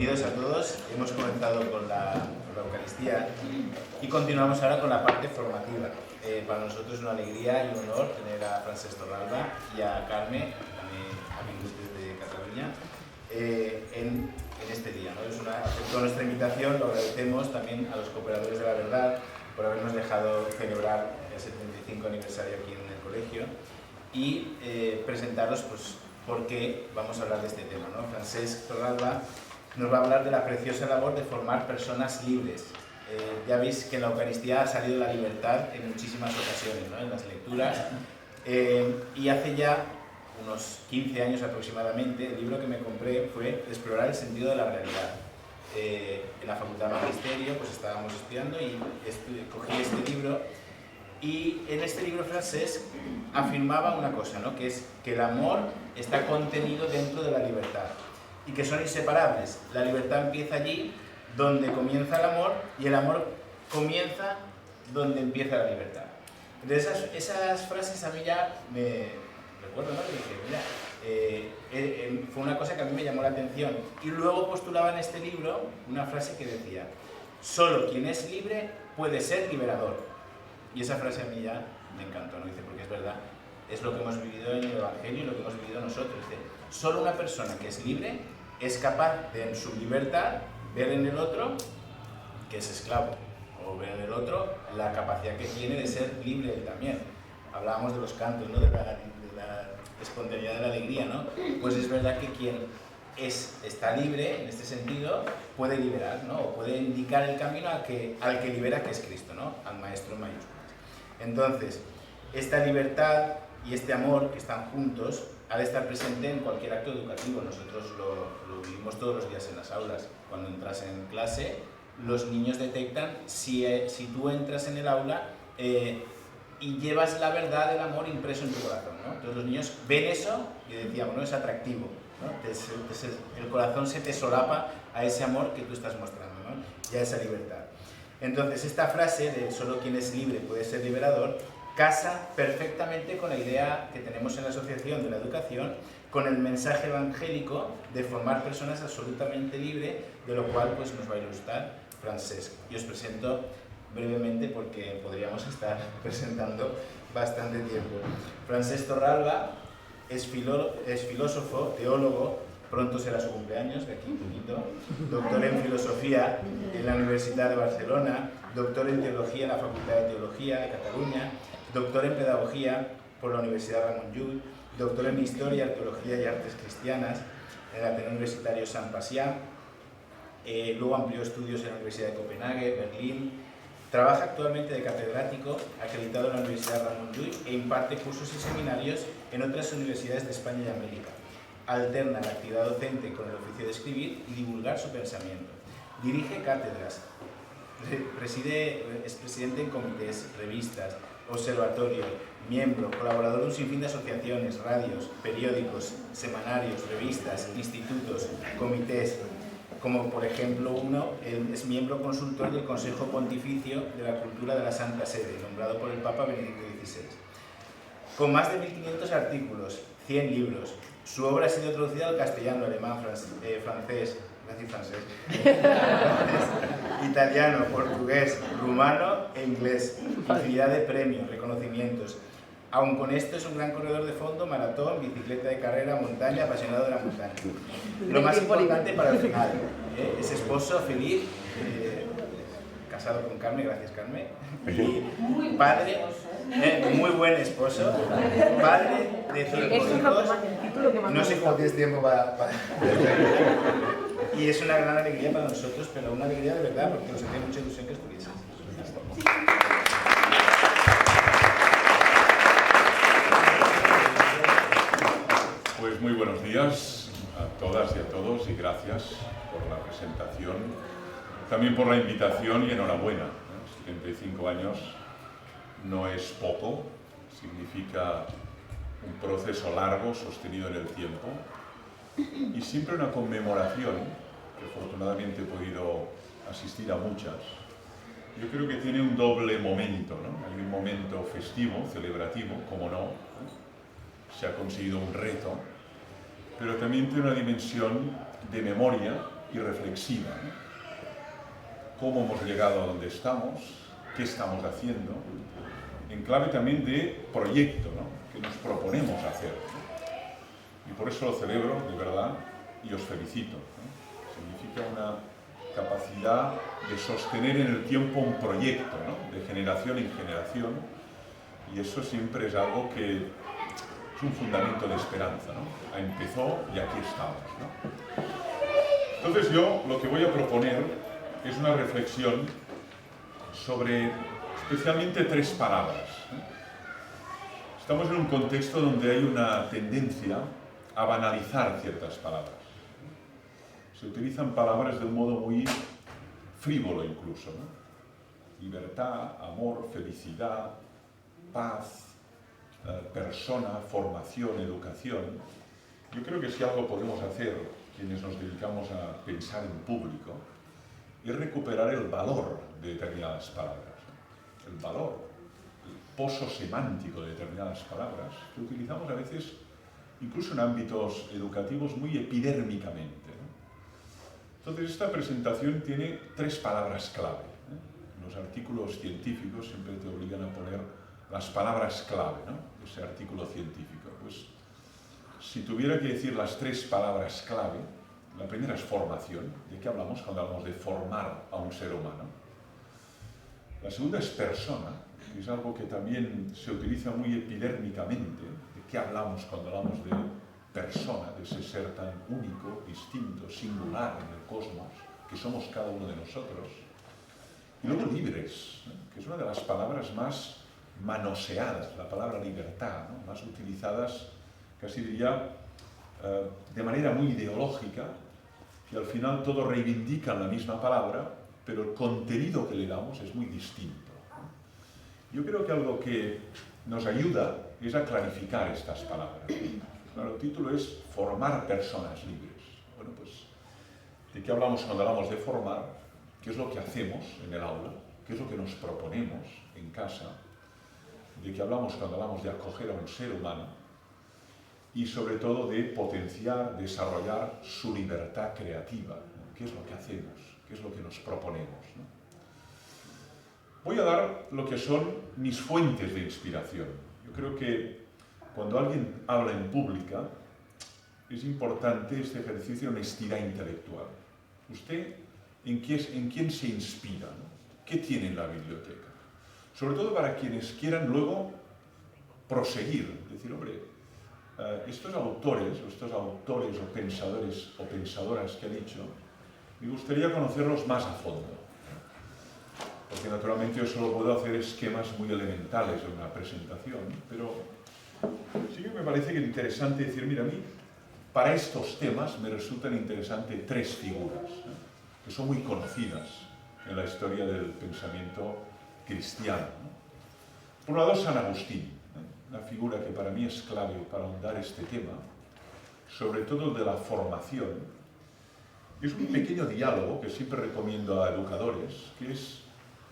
Bienvenidos a todos. Hemos comenzado con la Eucaristía y continuamos ahora con la parte formativa. Para nosotros es una alegría y un honor tener a Francesc Torralba y a Carme, también amigos de Cataluña, en este día, ¿no? Aceptó nuestra invitación, lo agradecemos también a los cooperadores de la verdad por habernos dejado celebrar el 75 aniversario aquí en el colegio y presentaros pues, por qué vamos a hablar de este tema, ¿no? Francesc Torralba nos va a hablar de la preciosa labor de formar personas libres. Ya veis que en la Eucaristía ha salido la libertad en muchísimas ocasiones, ¿no? En las lecturas. Y hace ya unos 15 años aproximadamente, el libro que me compré fue Explorar el sentido de la realidad. En la Facultad de Magisterio pues estábamos estudiando y cogí este libro. Y en este libro Francesc afirmaba una cosa, ¿no? Que es que el amor está contenido dentro de la libertad y que son inseparables. La libertad empieza allí donde comienza el amor y el amor comienza donde empieza la libertad. Entonces esas frases a mí ya me recuerdo, ¿no? Que dije, mira, fue una cosa que a mí me llamó la atención. Y luego postulaba en este libro una frase que decía: solo quien es libre puede ser liberador. Y esa frase a mí ya me encantó, ¿no? Dice, porque es verdad, es lo que hemos vivido en el Evangelio y lo que hemos vivido nosotros. Dice, solo una persona que es libre es capaz de en su libertad ver en el otro que es esclavo, o ver en el otro la capacidad que tiene de ser libre él también. Hablábamos de los cantos, ¿no? de la espontaneidad de la alegría, ¿no? Pues es verdad que quien está libre en este sentido puede liberar, ¿no? O puede indicar el camino al que libera, que es Cristo, ¿no? Al Maestro en mayúsculas. Entonces, esta libertad y este amor que están juntos ha de estar presente en cualquier acto educativo. Nosotros lo vivimos todos los días en las aulas. Cuando entras en clase, los niños detectan si tú entras en el aula y llevas la verdad del amor impreso en tu corazón, ¿no? Entonces los niños ven eso y decíamos, ¿no? Es atractivo, ¿no? El corazón se te solapa a ese amor que tú estás mostrando, ¿no? Y a esa libertad. Entonces esta frase de solo quien es libre puede ser liberador casa perfectamente con la idea que tenemos en la Asociación de la Educación, con el mensaje evangélico de formar personas absolutamente libres, de lo cual pues, nos va a ilustrar Francesc. Y os presento brevemente porque podríamos estar presentando bastante tiempo. Francesc Torralba es filósofo, teólogo, pronto será su cumpleaños, de aquí un poquito, doctor en filosofía en la Universidad de Barcelona, doctor en teología en la Facultad de Teología de Cataluña, doctor en pedagogía por la Universidad Ramon Llull, doctor en historia, arqueología y artes cristianas en el Ateneo Universitario Sant Pacià, luego amplió estudios en la Universidad de Copenhague, Berlín. Trabaja actualmente de catedrático acreditado en la Universidad Ramon Llull e imparte cursos y seminarios en otras universidades de España y América. Alterna la actividad docente con el oficio de escribir y divulgar su pensamiento. Dirige cátedras, es presidente en comités, revistas, observatorios, miembro, colaborador de un sinfín de asociaciones, radios, periódicos, semanarios, revistas, institutos, comités, como por ejemplo él es miembro consultor del Consejo Pontificio de la Cultura de la Santa Sede, nombrado por el Papa Benedicto XVI. Con más de 1500 artículos, 100 libros, su obra ha sido traducida al castellano, alemán, francés, italiano, portugués, rumano e inglés. Infinidad de premios, reconocimientos. Aun con esto es un gran corredor de fondo, maratón, bicicleta de carrera, montaña, apasionado de la montaña. Lo más importante para el final, es esposo feliz, casado con Carme, gracias Carme, y padre, muy buen esposo, padre de 5 hijos, no sé cómo tienes tiempo para... Y es una gran alegría para nosotros, pero una alegría de verdad, porque nos hacía mucha ilusión que estuvieses. Pues muy buenos días a todas y a todos y gracias por la presentación, también por la invitación y enhorabuena. 75 años no es poco, significa un proceso largo, sostenido en el tiempo y siempre una conmemoración, que afortunadamente he podido asistir a muchas. Yo creo que tiene un doble momento, ¿no? Hay un momento festivo, celebrativo, como no, se ha conseguido un reto, pero también tiene una dimensión de memoria y reflexiva, ¿no? Cómo hemos llegado a donde estamos, qué estamos haciendo, en clave también de proyecto, ¿no? Que nos proponemos hacer, ¿no? Y por eso lo celebro, de verdad, y os felicito, ¿no? Significa una capacidad de sostener en el tiempo un proyecto, ¿no? De generación en generación, y eso siempre es algo que es un fundamento de esperanza, ¿no? Empezó y aquí estamos, ¿no? Entonces yo lo que voy a proponer es una reflexión sobre especialmente 3 palabras. Estamos en un contexto donde hay una tendencia a banalizar ciertas palabras. Se utilizan palabras de un modo muy frívolo incluso, ¿no? Libertad, amor, felicidad, paz, persona, formación, educación. Yo creo que si algo podemos hacer, quienes nos dedicamos a pensar en público, es recuperar el valor de determinadas palabras, el valor, el pozo semántico de determinadas palabras que utilizamos a veces incluso en ámbitos educativos muy epidérmicamente, ¿no? Entonces esta presentación tiene 3 palabras clave, ¿eh? Los artículos científicos siempre te obligan a poner las palabras clave, ¿no? Ese artículo científico. Pues si tuviera que decir las 3 palabras clave, la primera es formación. ¿De qué hablamos cuando hablamos de formar a un ser humano? La segunda es persona, que es algo que también se utiliza muy epidérmicamente. ¿De qué hablamos cuando hablamos de persona, de ese ser tan único, distinto, singular en el cosmos, que somos cada uno de nosotros? Y luego libres, ¿no? Que es una de las palabras más manoseadas, la palabra libertad, ¿no? Más utilizadas, casi diría, de manera muy ideológica, y al final todos reivindican la misma palabra, pero el contenido que le damos es muy distinto. Yo creo que algo que nos ayuda es a clarificar estas palabras. Claro, el título es Formar personas libres. Bueno, pues, ¿de qué hablamos cuando hablamos de formar? ¿Qué es lo que hacemos en el aula? ¿Qué es lo que nos proponemos en casa? ¿De qué hablamos cuando hablamos de acoger a un ser humano? Y sobre todo de potenciar, desarrollar su libertad creativa, ¿no? ¿Qué es lo que hacemos? ¿Qué es lo que nos proponemos, ¿no? Voy a dar lo que son mis fuentes de inspiración. Yo creo que cuando alguien habla en pública es importante este ejercicio de honestidad intelectual. ¿Usted en quién se inspira, ¿no? ¿Qué tiene en la biblioteca? Sobre todo para quienes quieran luego proseguir, decir, hombre, estos autores o pensadores o pensadoras que he dicho, me gustaría conocerlos más a fondo. Porque naturalmente yo solo puedo hacer esquemas muy elementales en una presentación, pero sí que me parece que es interesante decir, mira, a mí, para estos temas me resultan interesantes 3 figuras, que son muy conocidas en la historia del pensamiento cristiano, ¿no? Por un lado, San Agustín, una figura que para mí es clave para ahondar este tema, sobre todo el de la formación. Es un pequeño diálogo que siempre recomiendo a educadores, que es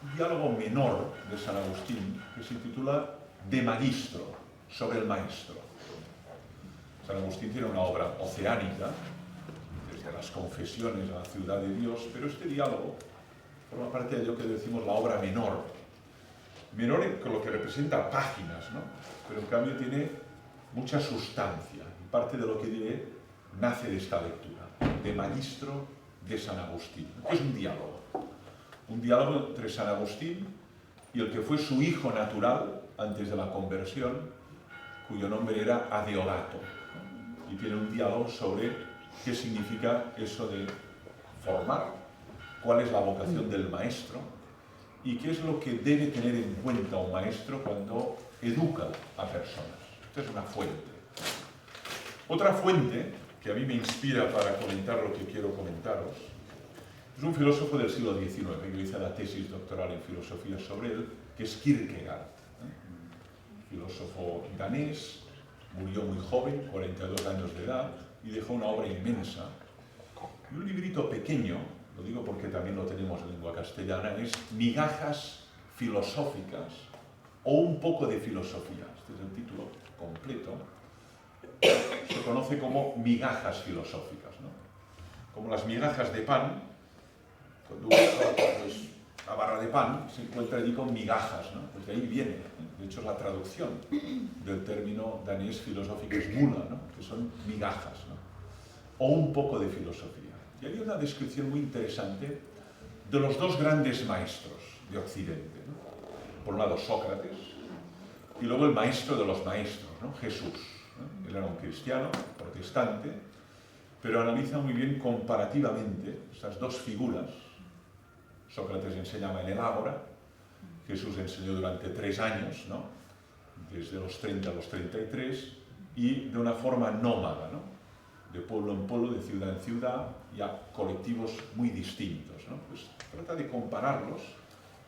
un diálogo menor de San Agustín, que se titula De Magistro, sobre el maestro. San Agustín tiene una obra oceánica, desde las confesiones a la ciudad de Dios, pero este diálogo forma parte de lo que decimos la obra menor. Menor con lo que representa páginas, ¿no? Pero en cambio tiene mucha sustancia. Y parte de lo que diré nace de esta lectura, De Magistro de San Agustín. Es un diálogo entre San Agustín y el que fue su hijo natural antes de la conversión, cuyo nombre era Adeodato. Y tiene un diálogo sobre qué significa eso de formar, cuál es la vocación del maestro y qué es lo que debe tener en cuenta un maestro cuando educa a personas. Esta es una fuente. Otra fuente que a mí me inspira para comentar lo que quiero comentaros es un filósofo del siglo XIX, que hice la tesis doctoral en filosofía sobre él, que es Kierkegaard, un filósofo danés, murió muy joven, 42 años de edad, y dejó una obra inmensa. Y un librito pequeño, lo digo porque también lo tenemos en lengua castellana, es Migajas filosóficas o un poco de filosofía. Este es el título completo. Se conoce como Migajas filosóficas, ¿no? como las migajas de pan. Cuando uno pues, la barra de pan se encuentra allí con migajas, ¿no? Pues de ahí viene, de hecho es la traducción del término danés filosófico es mula, ¿no? Que son migajas, ¿no? O un poco de filosofía. Y hay una descripción muy interesante de los dos grandes maestros de Occidente, ¿no? Por un lado Sócrates y luego el maestro de los maestros, ¿no? Jesús, ¿no? Él era un cristiano, protestante, pero analiza muy bien comparativamente estas dos figuras. Sócrates enseñaba en el Ágora, Jesús enseñó durante 3 años, ¿no? Desde los 30 a los 33, y de una forma nómada, ¿no? De pueblo en pueblo, de ciudad en ciudad, y a colectivos muy distintos, ¿no? Pues trata de compararlos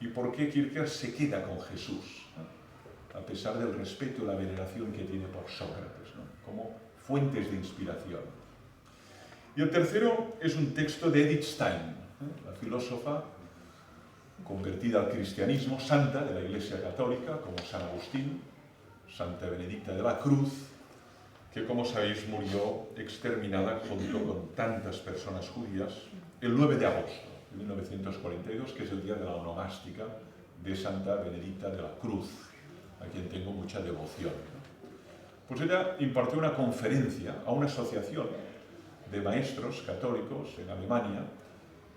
y por qué Kierkegaard se queda con Jesús, ¿no? A pesar del respeto y la veneración que tiene por Sócrates, ¿no? Como fuentes de inspiración. Y el tercero es un texto de Edith Stein, la filósofa convertida al cristianismo, santa de la Iglesia Católica, como San Agustín, Santa Benedicta de la Cruz, que, como sabéis, murió exterminada junto con tantas personas judías el 9 de agosto de 1942, que es el día de la onomástica de Santa Benedicta de la Cruz, a quien tengo mucha devoción. Pues ella impartió una conferencia a una asociación de maestros católicos en Alemania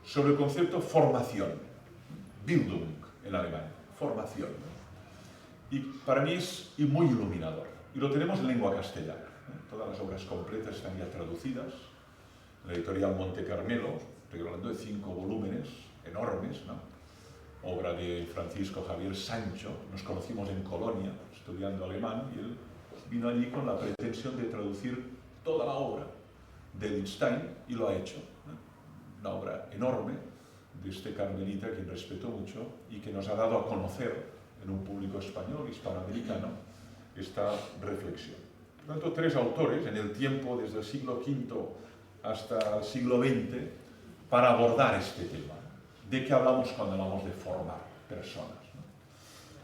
sobre el concepto formación, Bildung en alemán, formación. Y para mí es muy iluminador. Y lo tenemos en lengua castellana. Todas las obras completas están ya traducidas. La editorial Monte Carmelo, estoy hablando de 5 volúmenes enormes, ¿no? Obra de Francisco Javier Sancho. Nos conocimos en Colonia, estudiando alemán, y él vino allí con la pretensión de traducir toda la obra de Edith Stein, y lo ha hecho. Una obra enorme de este carmelita, que respeto mucho y que nos ha dado a conocer en un público español, hispanoamericano, esta reflexión. Por tanto, 3 autores en el tiempo desde el siglo V hasta el siglo XX para abordar este tema. ¿De qué hablamos cuando hablamos de formar personas, ¿no?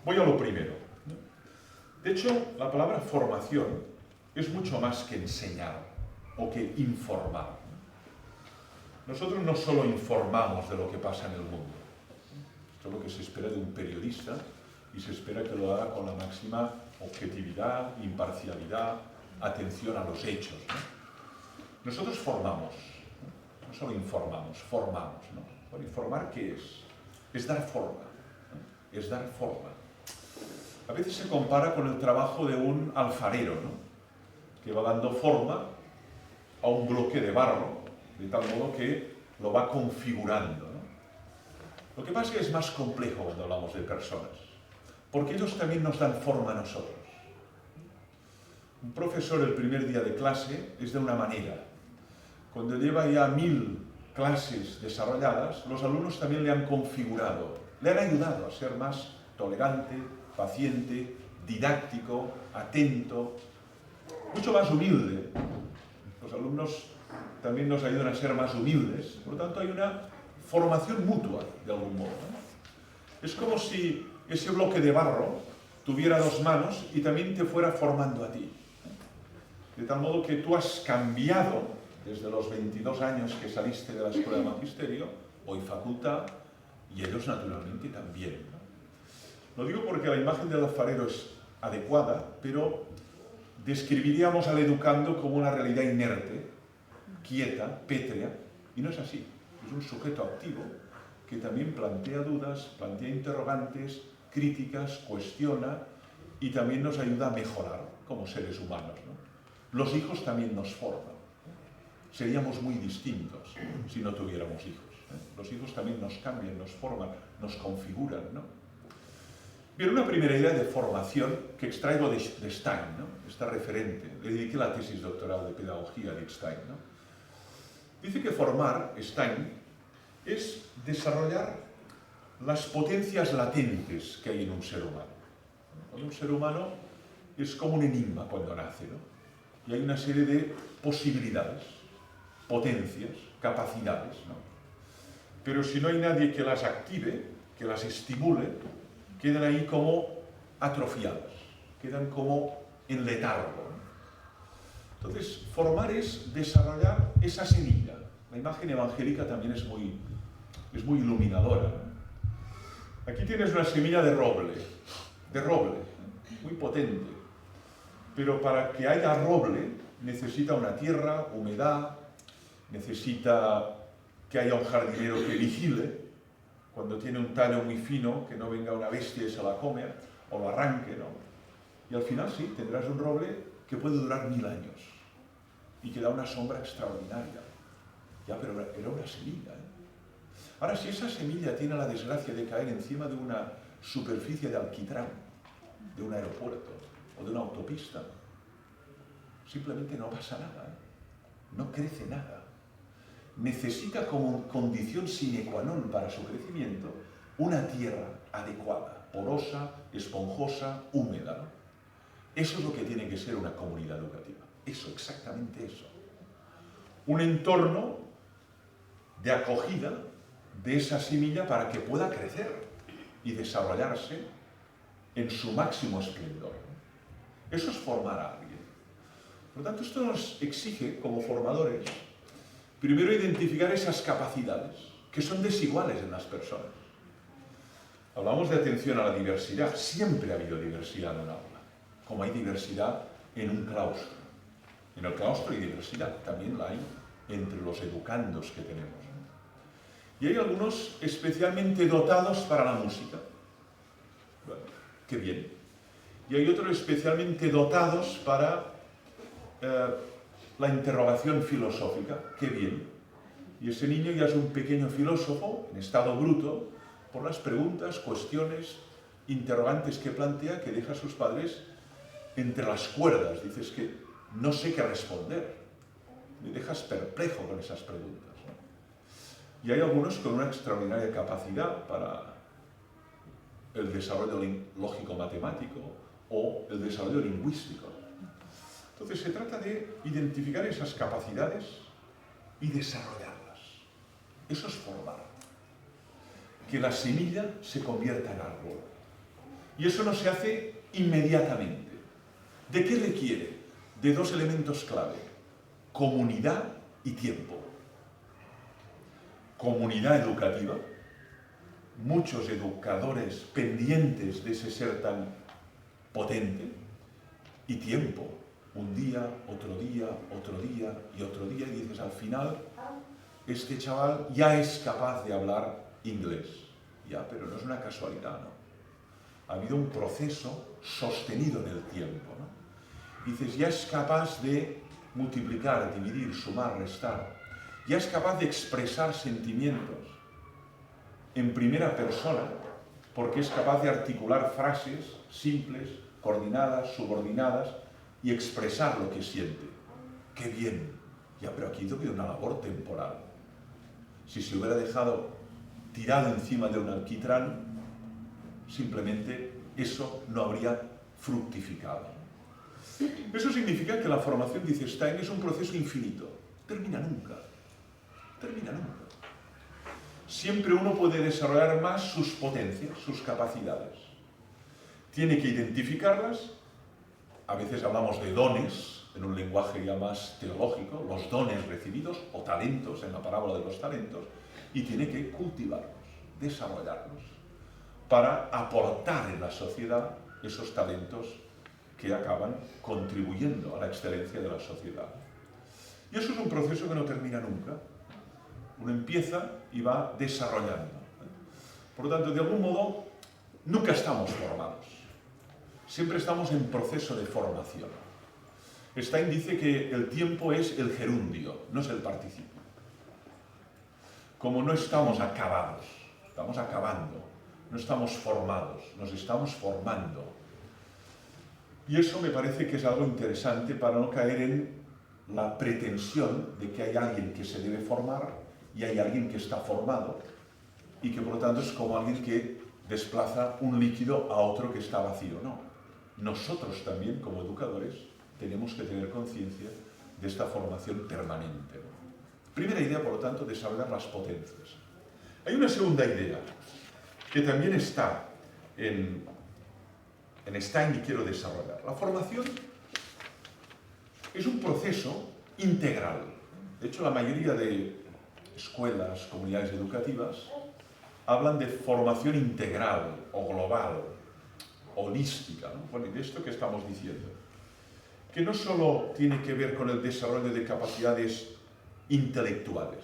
Voy a lo primero, ¿no? De hecho, la palabra formación es mucho más que enseñar o que informar. Nosotros no solo informamos de lo que pasa en el mundo. Esto es lo que se espera de un periodista, y se espera que lo haga con la máxima objetividad, imparcialidad, atención a los hechos, ¿no? Nosotros formamos, no solo informamos, formamos, ¿no? Bueno, ¿informar qué es? Es dar forma, ¿no? Es dar forma. A veces se compara con el trabajo de un alfarero, ¿no? Que va dando forma a un bloque de barro, de tal modo que lo va configurando, ¿no? Lo que pasa es que es más complejo cuando hablamos de personas, porque ellos también nos dan forma a nosotros. Un profesor el primer día de clase es de una manera. Cuando lleva ya 1000 clases desarrolladas, los alumnos también le han configurado, le han ayudado a ser más tolerante, paciente, didáctico, atento, mucho más humilde. Los alumnos también nos ayudan a ser más humildes. Por lo tanto, hay una formación mutua, de algún modo, ¿no? Es como si ese bloque de barro tuviera 2 manos y también te fuera formando a ti. De tal modo que tú has cambiado desde los 22 años que saliste de la Escuela de Magisterio, hoy facultad, y ellos naturalmente también, ¿no? Lo digo porque la imagen del alfarero es adecuada, pero describiríamos al educando como una realidad inerte, quieta, pétrea, y no es así. Es un sujeto activo que también plantea dudas, plantea interrogantes, críticas, cuestiona, y también nos ayuda a mejorar como seres humanos, ¿no? Los hijos también nos forman. Seríamos muy distintos si no tuviéramos hijos, ¿eh? Los hijos también nos cambian, nos forman, nos configuran, ¿no? Bien, una primera idea de formación que extraigo de Stein, ¿no? Esta referente. Le dediqué la tesis doctoral de pedagogía de Stein, ¿no? Dice que formar, Stein, es desarrollar las potencias latentes que hay en un ser humano. Un ser humano es como un enigma cuando nace, ¿no? Y hay una serie de posibilidades, potencias, capacidades, ¿no? Pero si no hay nadie que las active, que las estimule, quedan ahí como atrofiadas, quedan como en letargo, ¿no? Entonces, formar es desarrollar esa semilla, la La imagen evangélica también es muy iluminadora. Aquí tienes una semilla de roble, muy potente. Pero para que haya roble necesita una tierra, humedad, necesita que haya un jardinero que vigile, cuando tiene un tallo muy fino, que no venga una bestia y se la come o lo arranque, ¿no? Y al final sí, tendrás un roble que puede durar 1000 años y que da una sombra extraordinaria. Ya, pero era una semilla, ¿eh? Ahora, si esa semilla tiene la desgracia de caer encima de una superficie de alquitrán, de un aeropuerto o de una autopista, simplemente no pasa nada, ¿eh? No crece nada. Necesita como condición sine qua non para su crecimiento una tierra adecuada, porosa, esponjosa, húmeda, ¿no? Eso es lo que tiene que ser una comunidad educativa. Eso, exactamente eso. Un entorno de acogida de esa semilla para que pueda crecer y desarrollarse en su máximo esplendor. Eso es formar a alguien. Por lo tanto, esto nos exige, como formadores, primero identificar esas capacidades que son desiguales en las personas. Hablamos de atención a la diversidad. Siempre ha habido diversidad en un aula, como hay diversidad en un claustro. En el claustro hay diversidad, también la hay entre los educandos que tenemos. Y hay algunos especialmente dotados para la música. Bueno, qué bien. Y hay otros especialmente dotados para la interrogación filosófica. Qué bien. Y ese niño ya es un pequeño filósofo en estado bruto por las preguntas, cuestiones, interrogantes que plantea, que deja a sus padres entre las cuerdas. Dices que no sé qué responder. Me dejas perplejo con esas preguntas, ¿no? Y hay algunos con una extraordinaria capacidad para el desarrollo lógico-matemático o el desarrollo lingüístico. Entonces se trata de identificar esas capacidades y desarrollarlas. Eso es formar. Que la semilla se convierta en árbol. Y eso no se hace inmediatamente. ¿De qué requiere? De dos elementos clave: comunidad y tiempo. Comunidad educativa, muchos educadores pendientes de ese ser tan potente, y tiempo, un día, otro día, otro día y otro día, y dices, al final, este chaval ya es capaz de hablar inglés. Ya, pero no es una casualidad, ¿no? Ha habido un proceso sostenido en el tiempo, ¿no? Dices, ya es capaz de multiplicar, dividir, sumar, restar. Ya es capaz de expresar sentimientos en primera persona, porque es capaz de articular frases simples, coordinadas, subordinadas, y expresar lo que siente. ¡Qué bien! Ya, pero aquí ha habido una labor temporal. Si se hubiera dejado tirado encima de un alquitrán, simplemente eso no habría fructificado. Eso significa que la formación, dice Stein, es un proceso infinito. Termina nunca. Termina nunca. Siempre uno puede desarrollar más sus potencias, sus capacidades. Tiene que identificarlas. A veces hablamos de dones, en un lenguaje ya más teológico, los dones recibidos, o talentos, en la parábola de los talentos, y tiene que cultivarlos, desarrollarlos, para aportar en la sociedad esos talentos que acaban contribuyendo a la excelencia de la sociedad. Y eso es un proceso que no termina nunca. Uno empieza y va desarrollando. Por lo tanto, de algún modo, nunca estamos formados. Siempre estamos en proceso de formación. Stein dice que el tiempo es el gerundio, no es el participio. Como no estamos acabados, estamos acabando, no estamos formados, nos estamos formando. Y eso me parece que es algo interesante para no caer en la pretensión de que hay alguien que se debe formar y hay alguien que está formado y que por lo tanto es como alguien que desplaza un líquido a otro que está vacío. No. Nosotros también, como educadores, tenemos que tener conciencia de esta formación permanente. Primera idea, por lo tanto, desarrollar las potencias. Hay una segunda idea que también está en Stein y quiero desarrollar. La formación es un proceso integral. De hecho, la mayoría de escuelas, comunidades educativas, hablan de formación integral o global, holística, ¿no? Bueno, y de esto que estamos diciendo, que no solo tiene que ver con el desarrollo de capacidades intelectuales,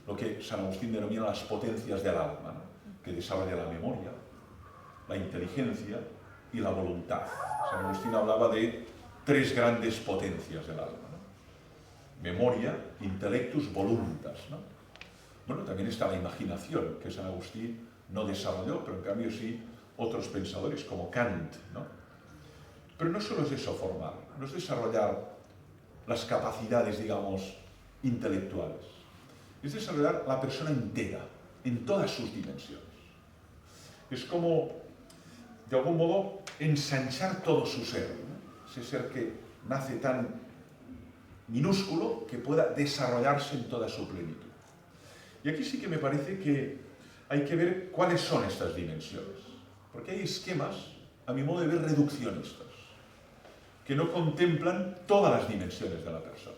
lo que San Agustín denomina las potencias del alma, ¿no? Que desarrolla la memoria, la inteligencia y la voluntad. San Agustín hablaba de 3 grandes potencias del alma, ¿no? Memoria, intellectus, voluntas, ¿no? Bueno, también está la imaginación, que San Agustín no desarrolló, pero en cambio sí otros pensadores como Kant, ¿no? Pero no solo es eso formar, no es desarrollar las capacidades, digamos, intelectuales, es desarrollar la persona entera, en todas sus dimensiones. Es como, de algún modo, ensanchar todo su ser, ¿no? Ese ser que nace tan minúsculo que pueda desarrollarse en toda su plenitud. Y aquí sí que me parece que hay que ver cuáles son estas dimensiones, porque hay esquemas, a mi modo de ver, reduccionistas, que no contemplan todas las dimensiones de la persona.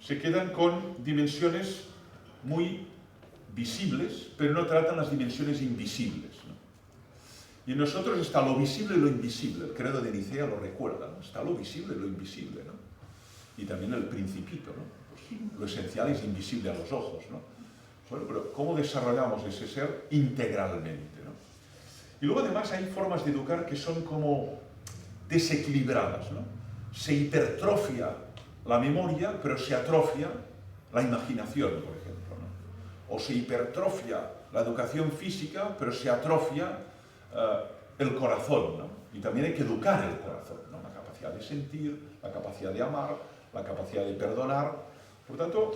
Se quedan con dimensiones muy visibles, pero no tratan las dimensiones invisibles, ¿no? Y en nosotros está lo visible y lo invisible. El credo de Nicea lo recuerda, ¿no? Está lo visible y lo invisible, ¿no? Y también el Principito, ¿no? Pues lo esencial es invisible a los ojos, ¿no? Bueno, pero ¿cómo desarrollamos ese ser integralmente, ¿no? Y luego además hay formas de educar que son como desequilibradas, ¿no? Se hipertrofia la memoria, pero se atrofia la imaginación, por ejemplo, ¿no? O se hipertrofia la educación física, pero se atrofia el corazón, ¿no? Y también hay que educar el corazón, ¿no? La capacidad de sentir, la capacidad de amar, la capacidad de perdonar. Por tanto,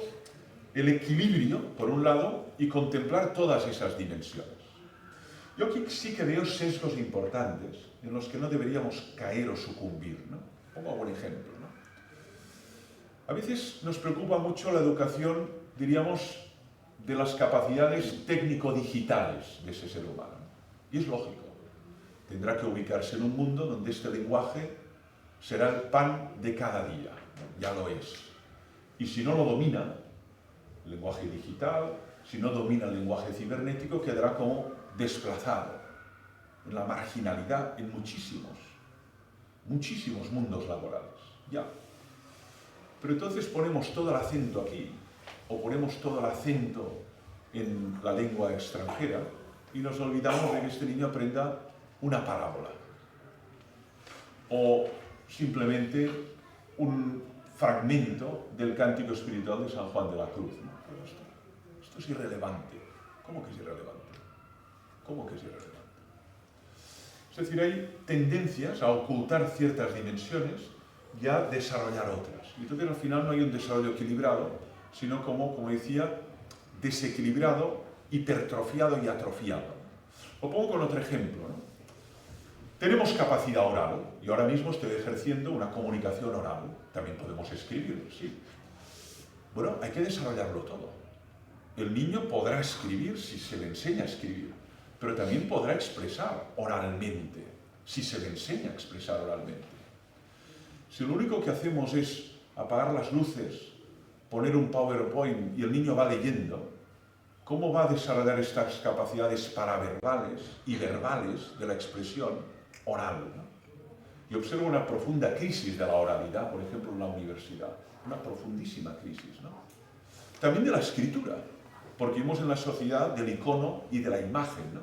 el equilibrio, por un lado, y contemplar todas esas dimensiones. Yo aquí sí que veo sesgos importantes en los que no deberíamos caer o sucumbir, ¿no? Pongo algún ejemplo, ¿no? A veces nos preocupa mucho la educación, diríamos, de las capacidades técnico-digitales de ese ser humano. Y es lógico. Tendrá que ubicarse en un mundo donde este lenguaje será el pan de cada día. Ya lo es. Y si no lo domina, el lenguaje digital, si no domina el lenguaje cibernético, quedará como desplazado en la marginalidad en muchísimos mundos laborales. Ya. Pero entonces ponemos todo el acento aquí, o ponemos todo el acento en la lengua extranjera, y nos olvidamos de que este niño aprenda una parábola, o simplemente un fragmento del cántico espiritual de San Juan de la Cruz, ¿no? Esto es irrelevante. ¿Cómo que es irrelevante? ¿Cómo que es irrelevante? Es decir, hay tendencias a ocultar ciertas dimensiones y a desarrollar otras. Y entonces al final no hay un desarrollo equilibrado, sino como decía, desequilibrado, hipertrofiado y atrofiado. Lo pongo con otro ejemplo, ¿no? Tenemos capacidad oral, y ahora mismo estoy ejerciendo una comunicación oral. También podemos escribir, sí. Bueno, hay que desarrollarlo todo. El niño podrá escribir si se le enseña a escribir, pero también podrá expresar oralmente, si se le enseña a expresar oralmente. Si lo único que hacemos es apagar las luces, poner un PowerPoint y el niño va leyendo, ¿cómo va a desarrollar estas capacidades paraverbales y verbales de la expresión oral, ¿no? Y observo una profunda crisis de la oralidad, por ejemplo, en la universidad. Una profundísima crisis, ¿no? También de la escritura, porque vivimos en la sociedad del icono y de la imagen, ¿no?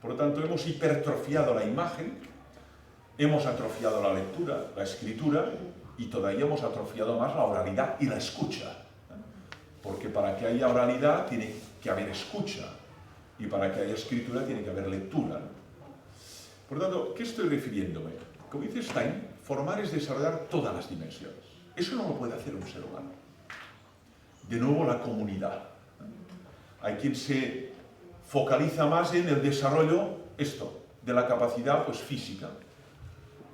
Por lo tanto, hemos hipertrofiado la imagen, hemos atrofiado la lectura, la escritura, y todavía hemos atrofiado más la oralidad y la escucha, ¿no? Porque para que haya oralidad tiene que haber escucha, y para que haya escritura tiene que haber lectura, ¿no? Por lo tanto, ¿qué estoy refiriéndome? Como dice Stein, formar es desarrollar todas las dimensiones. Eso no lo puede hacer un ser humano. De nuevo, la comunidad. Hay quien se focaliza más en el desarrollo, de la capacidad física.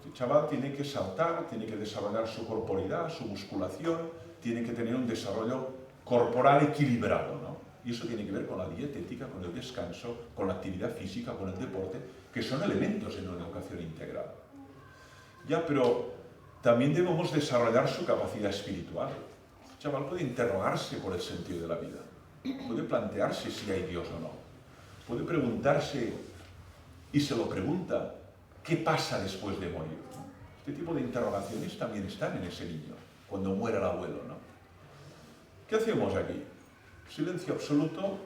El chaval tiene que saltar, tiene que desarrollar su corporidad, su musculación, tiene que tener un desarrollo corporal equilibrado, ¿no? Y eso tiene que ver con la dietética, con el descanso, con la actividad física, con el deporte, que son elementos en una educación integral. Ya, pero también debemos desarrollar su capacidad espiritual. El chaval puede interrogarse por el sentido de la vida, puede plantearse si hay Dios o no, puede preguntarse, y se lo pregunta, ¿qué pasa después de morir? Este tipo de interrogaciones también están en ese niño, cuando muere el abuelo, ¿no? ¿Qué hacemos aquí? ¿Silencio absoluto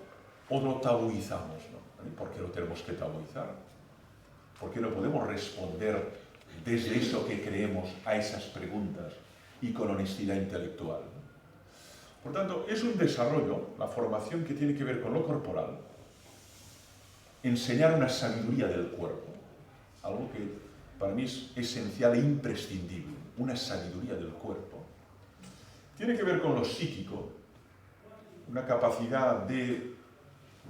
o lo tabuizamos, ¿no? ¿Por qué lo tenemos que tabuizar? ¿Por qué no podemos responder desde eso que creemos a esas preguntas y con honestidad intelectual? Por tanto, es un desarrollo, la formación que tiene que ver con lo corporal, enseñar una sabiduría del cuerpo, algo que para mí es esencial e imprescindible, una sabiduría del cuerpo. Tiene que ver con lo psíquico, una capacidad de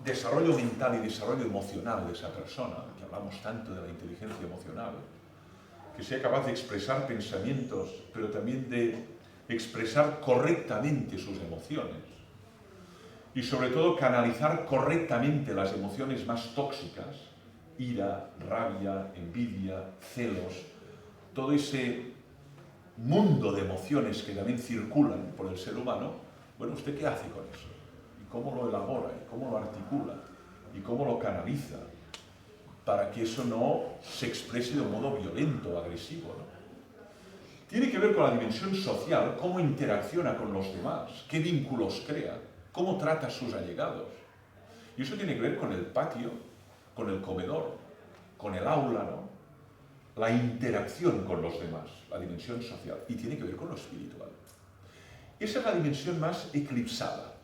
desarrollo mental y desarrollo emocional de esa persona, que hablamos tanto de la inteligencia emocional, que sea capaz de expresar pensamientos, pero también de expresar correctamente sus emociones y sobre todo canalizar correctamente las emociones más tóxicas, ira, rabia, envidia, celos, todo ese mundo de emociones que también circulan por el ser humano. Bueno, ¿usted qué hace con eso? ¿Y cómo lo elabora? ¿Y cómo lo articula? ¿Y cómo lo canaliza? Para que eso no se exprese de un modo violento o agresivo, ¿no? Tiene que ver con la dimensión social, cómo interacciona con los demás, qué vínculos crea, cómo trata a sus allegados. Y eso tiene que ver con el patio, con el comedor, con el aula, ¿no? La interacción con los demás, la dimensión social. Y tiene que ver con lo espiritual. Esa es la dimensión más eclipsada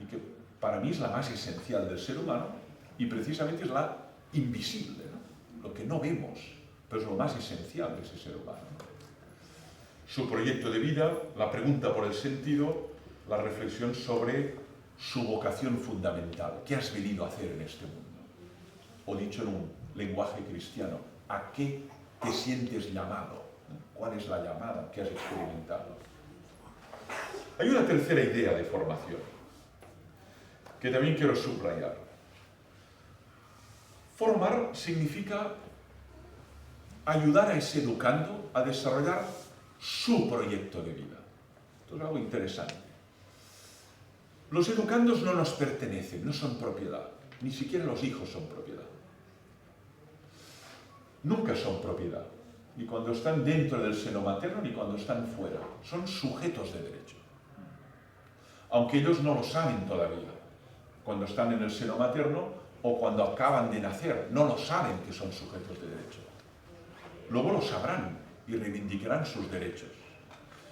y que para mí es la más esencial del ser humano y precisamente es la invisible, ¿no? Lo que no vemos, pero es lo más esencial de ese ser humano, ¿no? Su proyecto de vida, la pregunta por el sentido, la reflexión sobre su vocación fundamental. ¿Qué has venido a hacer en este mundo? O dicho en un lenguaje cristiano, ¿a qué te sientes llamado? ¿Cuál es la llamada que has experimentado? Hay una tercera idea de formación que también quiero subrayar. Formar significa ayudar a ese educando a desarrollar su proyecto de vida. Esto es algo interesante. Los educandos no nos pertenecen, no son propiedad. Ni siquiera los hijos son propiedad. Nunca son propiedad. Ni cuando están dentro del seno materno, ni cuando están fuera. Son sujetos de derecho. Aunque ellos no lo saben todavía. Cuando están en el seno materno o cuando acaban de nacer, no lo saben que son sujetos de derecho. Luego lo sabrán y reivindicarán sus derechos.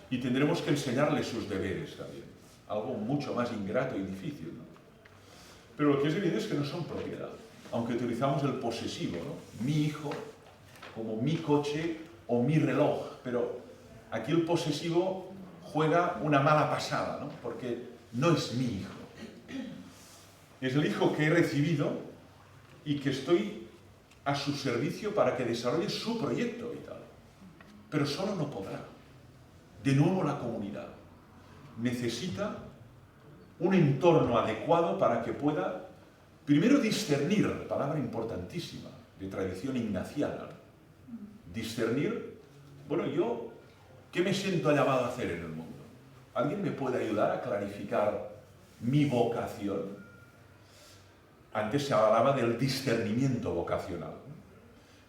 Y tendremos que enseñarles sus deberes también. Algo mucho más ingrato y difícil, ¿no? Pero lo que es evidente es que no son propiedad. Aunque utilizamos el posesivo, ¿no? Mi hijo, como mi coche o mi reloj. Pero aquí el posesivo juega una mala pasada, ¿no? Porque no es mi hijo. Es el hijo que he recibido y que estoy a su servicio para que desarrolle su proyecto vital. Pero solo no podrá. De nuevo la comunidad necesita un entorno adecuado para que pueda, primero, discernir, palabra importantísima, de tradición ignaciana, discernir, bueno, yo, ¿qué me siento llamado a hacer en el mundo? ¿Alguien me puede ayudar a clarificar mi vocación? Antes se hablaba del discernimiento vocacional,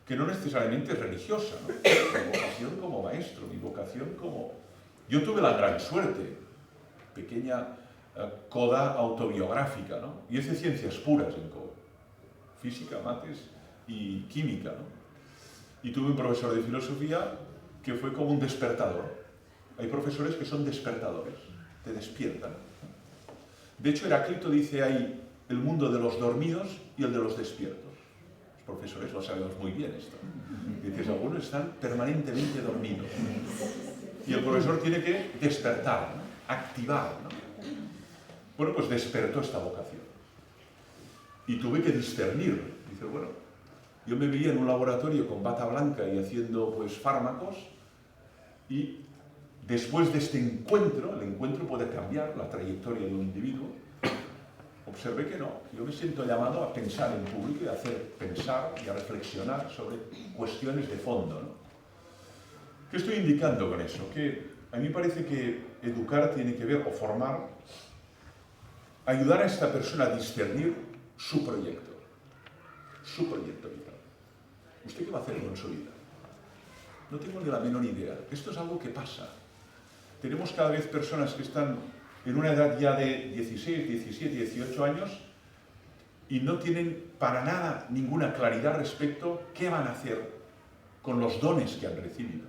que no necesariamente es religiosa, ¿no? Mi vocación como maestro, mi vocación como... Yo tuve la gran suerte, pequeña coda autobiográfica, ¿no? Y hice ciencias puras en COU, física, mates y química, ¿no? Y tuve un profesor de filosofía que fue como un despertador. Hay profesores que son despertadores, te despiertan. De hecho, Heráclito dice ahí el mundo de los dormidos y el de los despiertos. Los profesores lo sabemos muy bien esto. Dices, algunos están permanentemente dormidos. Y el profesor tiene que despertar, ¿no? Activar, ¿no? Bueno, pues despertó esta vocación. Y tuve que discernir. Dice, bueno, yo me veía en un laboratorio con bata blanca y haciendo, pues, fármacos, y después de este encuentro, el encuentro puede cambiar la trayectoria de un individuo, observé que no. Yo me siento llamado a pensar en público y a hacer pensar y a reflexionar sobre cuestiones de fondo, ¿no? ¿Qué estoy indicando con eso? Que a mí me parece que educar tiene que ver, o formar, ayudar a esta persona a discernir su proyecto vital. ¿Usted qué va a hacer con su vida? No tengo ni la menor idea. Esto es algo que pasa. Tenemos cada vez personas que están en una edad ya de 16, 17, 18 años y no tienen para nada ninguna claridad respecto a qué van a hacer con los dones que han recibido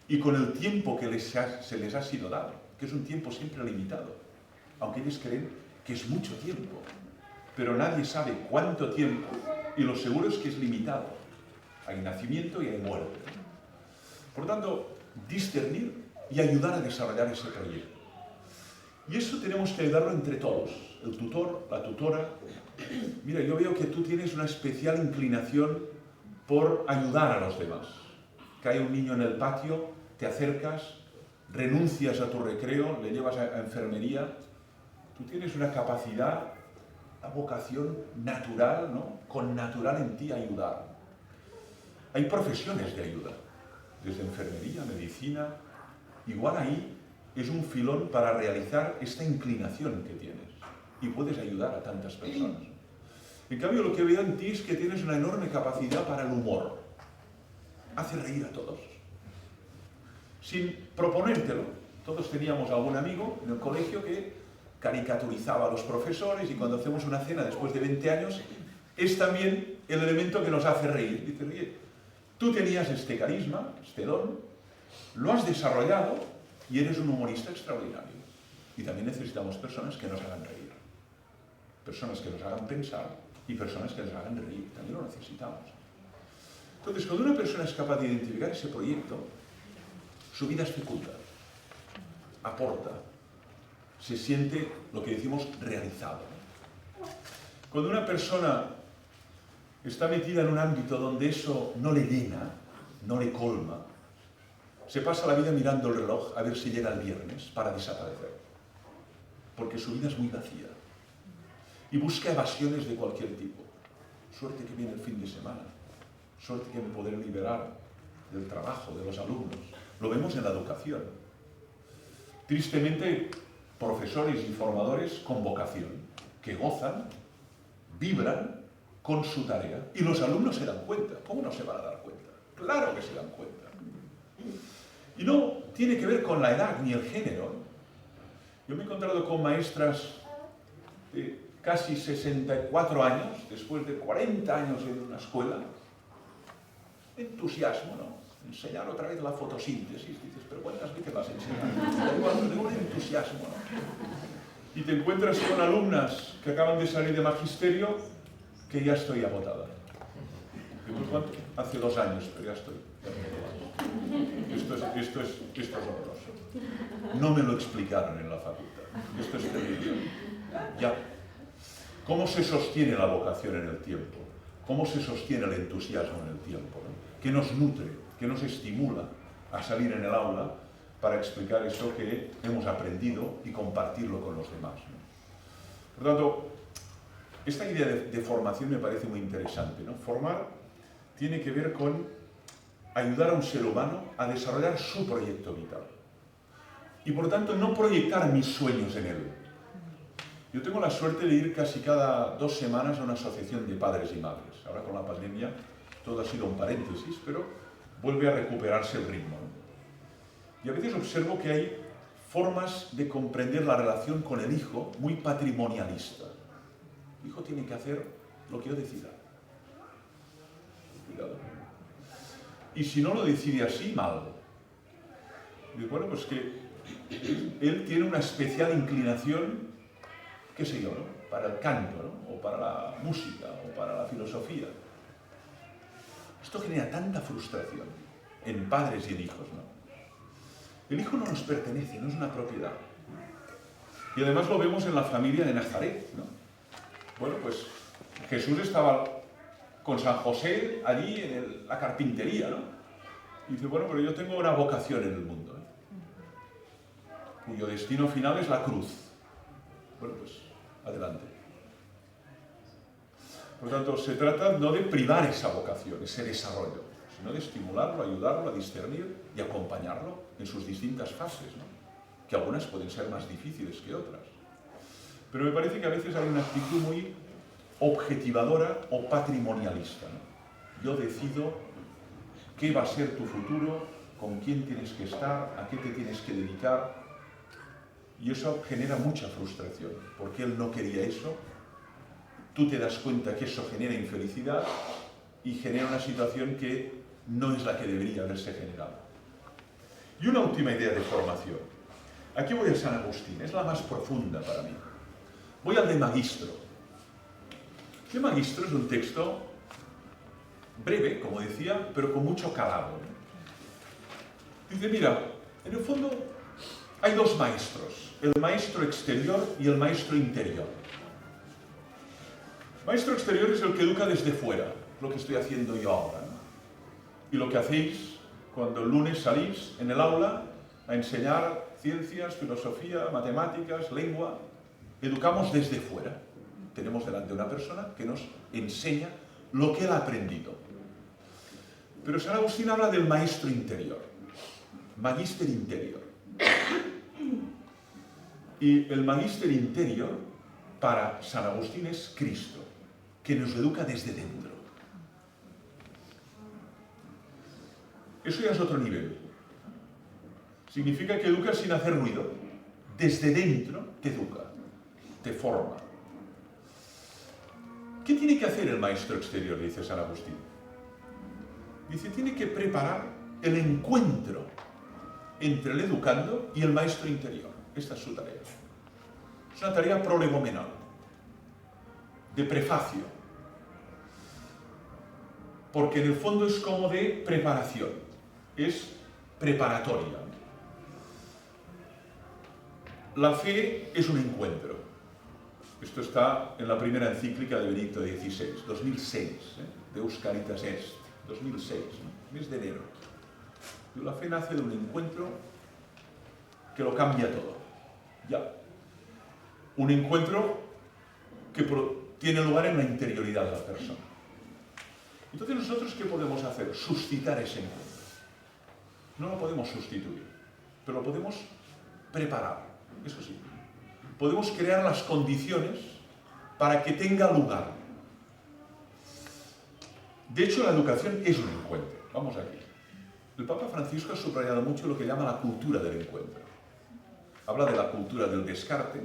y con el tiempo que se les ha sido dado, que es un tiempo siempre limitado, aunque ellos creen que es mucho tiempo, pero nadie sabe cuánto tiempo y lo seguro es que es limitado. Hay nacimiento y hay muerte. Por tanto, discernir y ayudar a desarrollar ese proyecto. Y eso tenemos que ayudarlo entre todos, el tutor, la tutora. Mira, yo veo que tú tienes una especial inclinación por ayudar a los demás. Cae un niño en el patio, te acercas, renuncias a tu recreo, le llevas a enfermería. Tú tienes una capacidad, una vocación natural, ¿no? Con natural en ti ayudar. Hay profesiones de ayuda, desde enfermería, medicina. Igual ahí es un filón para realizar esta inclinación que tienes y puedes ayudar a tantas personas. En cambio, lo que veo en ti es que tienes una enorme capacidad para el humor. Hace reír a todos. Sin proponértelo. Todos teníamos algún amigo en el colegio que caricaturizaba a los profesores y cuando hacemos una cena después de 20 años es también el elemento que nos hace reír. Dice, oye, tú tenías este carisma, este don, lo has desarrollado y eres un humorista extraordinario. Y también necesitamos personas que nos hagan reír. Personas que nos hagan pensar y personas que nos hagan reír. También lo necesitamos. Entonces, cuando una persona es capaz de identificar ese proyecto, su vida es fecunda, aporta, se siente, lo que decimos, realizado. Cuando una persona está metida en un ámbito donde eso no le llena, no le colma, se pasa la vida mirando el reloj a ver si llega el viernes para desaparecer. Porque su vida es muy vacía. Y busca evasiones de cualquier tipo. Suerte que viene el fin de semana. Suerte que me podré liberar del trabajo, de los alumnos. Lo vemos en la educación. Tristemente, profesores y formadores con vocación, que gozan, vibran con su tarea. Y los alumnos se dan cuenta. ¿Cómo no se van a dar cuenta? Claro que se dan cuenta. Y no tiene que ver con la edad ni el género. Yo me he encontrado con maestras de casi 64 años, después de 40 años en una escuela. Entusiasmo, ¿no? Enseñar otra vez la fotosíntesis. Dices, pero ¿cuántas veces las enseñas? Da igual, de un entusiasmo, ¿no? Y te encuentras con alumnas que acaban de salir de magisterio que ya estoy agotada. ¿Cuánto? Hace 2 años, pero ya estoy. Esto es horroroso. No me lo explicaron en la facultad. Esto es terrible. Ya. ¿Cómo se sostiene la vocación en el tiempo? ¿Cómo se sostiene el entusiasmo en el tiempo, ¿no? ¿Qué nos nutre? ¿Qué nos estimula a salir en el aula para explicar eso que hemos aprendido y compartirlo con los demás, ¿no? Por tanto, esta idea de formación me parece muy interesante, ¿no? Formar tiene que ver con ayudar a un ser humano a desarrollar su proyecto vital. Y por tanto, no proyectar mis sueños en él. Yo tengo la suerte de ir casi cada 2 semanas a una asociación de padres y madres. Ahora con la pandemia todo ha sido un paréntesis, pero vuelve a recuperarse el ritmo, ¿no? Y a veces observo que hay formas de comprender la relación con el hijo muy patrimonialista. El hijo tiene que hacer lo que yo decida. Cuidado. Y si no lo decide así, mal. Y bueno, pues que él tiene una especial inclinación, qué sé yo, ¿no? Para el canto, ¿no? O para la música, o para la filosofía. Esto genera tanta frustración en padres y en hijos, ¿no? El hijo no nos pertenece, no es una propiedad. Y además lo vemos en la familia de Nazaret, ¿no? Bueno, pues Jesús estaba con San José allí en la carpintería, ¿no? Y dice, bueno, pero yo tengo una vocación en el mundo, ¿eh? Cuyo destino final es la cruz. Bueno, pues adelante. Por lo tanto, se trata no de privar esa vocación, ese desarrollo, sino de estimularlo, ayudarlo a discernir y acompañarlo en sus distintas fases, ¿no? que algunas pueden ser más difíciles que otras. Pero me parece que a veces hay una actitud muy objetivadora o patrimonialista, ¿no? Yo decido qué va a ser tu futuro, con quién tienes que estar, a qué te tienes que dedicar. Y eso genera mucha frustración, porque él no quería eso. Tú te das cuenta que eso genera infelicidad y genera una situación que no es la que debería haberse generado. Y una última idea de formación. Aquí voy a San Agustín, es la más profunda para mí. Voy al de Magistro. El Magistro es un texto breve, como decía, pero con mucho calado, ¿no? Dice, mira, en el fondo hay dos maestros, el maestro exterior y el maestro interior. El maestro exterior es el que educa desde fuera, lo que estoy haciendo yo ahora, ¿no? Y lo que hacéis cuando el lunes salís en el aula a enseñar ciencias, filosofía, matemáticas, lengua. Educamos desde fuera. Tenemos delante una persona que nos enseña lo que él ha aprendido. Pero San Agustín habla del maestro interior, magister interior. Y el magister interior para San Agustín es Cristo, que nos educa desde dentro. Eso ya es otro nivel. Significa que educa sin hacer ruido. Desde dentro te educa, te forma. ¿Qué tiene que hacer el maestro exterior? Dice San Agustín. Dice, tiene que preparar el encuentro entre el educando y el maestro interior. Esta es su tarea. Es una tarea prolegomenal, de prefacio. Porque en el fondo es como de preparación, es preparatoria. La fe es un encuentro. Esto está en la primera encíclica de Benedicto XVI, 2006, Deus Caritas Est, 2006, ¿no? Mes de enero. La fe nace de un encuentro que lo cambia todo. Ya. Un encuentro que tiene lugar en la interioridad de la persona. Entonces, ¿nosotros qué podemos hacer? Suscitar ese encuentro. No lo podemos sustituir, pero lo podemos preparar, eso sí. Podemos crear las condiciones para que tenga lugar. De hecho, la educación es un encuentro. Vamos aquí. El Papa Francisco ha subrayado mucho lo que llama la cultura del encuentro. Habla de la cultura del descarte,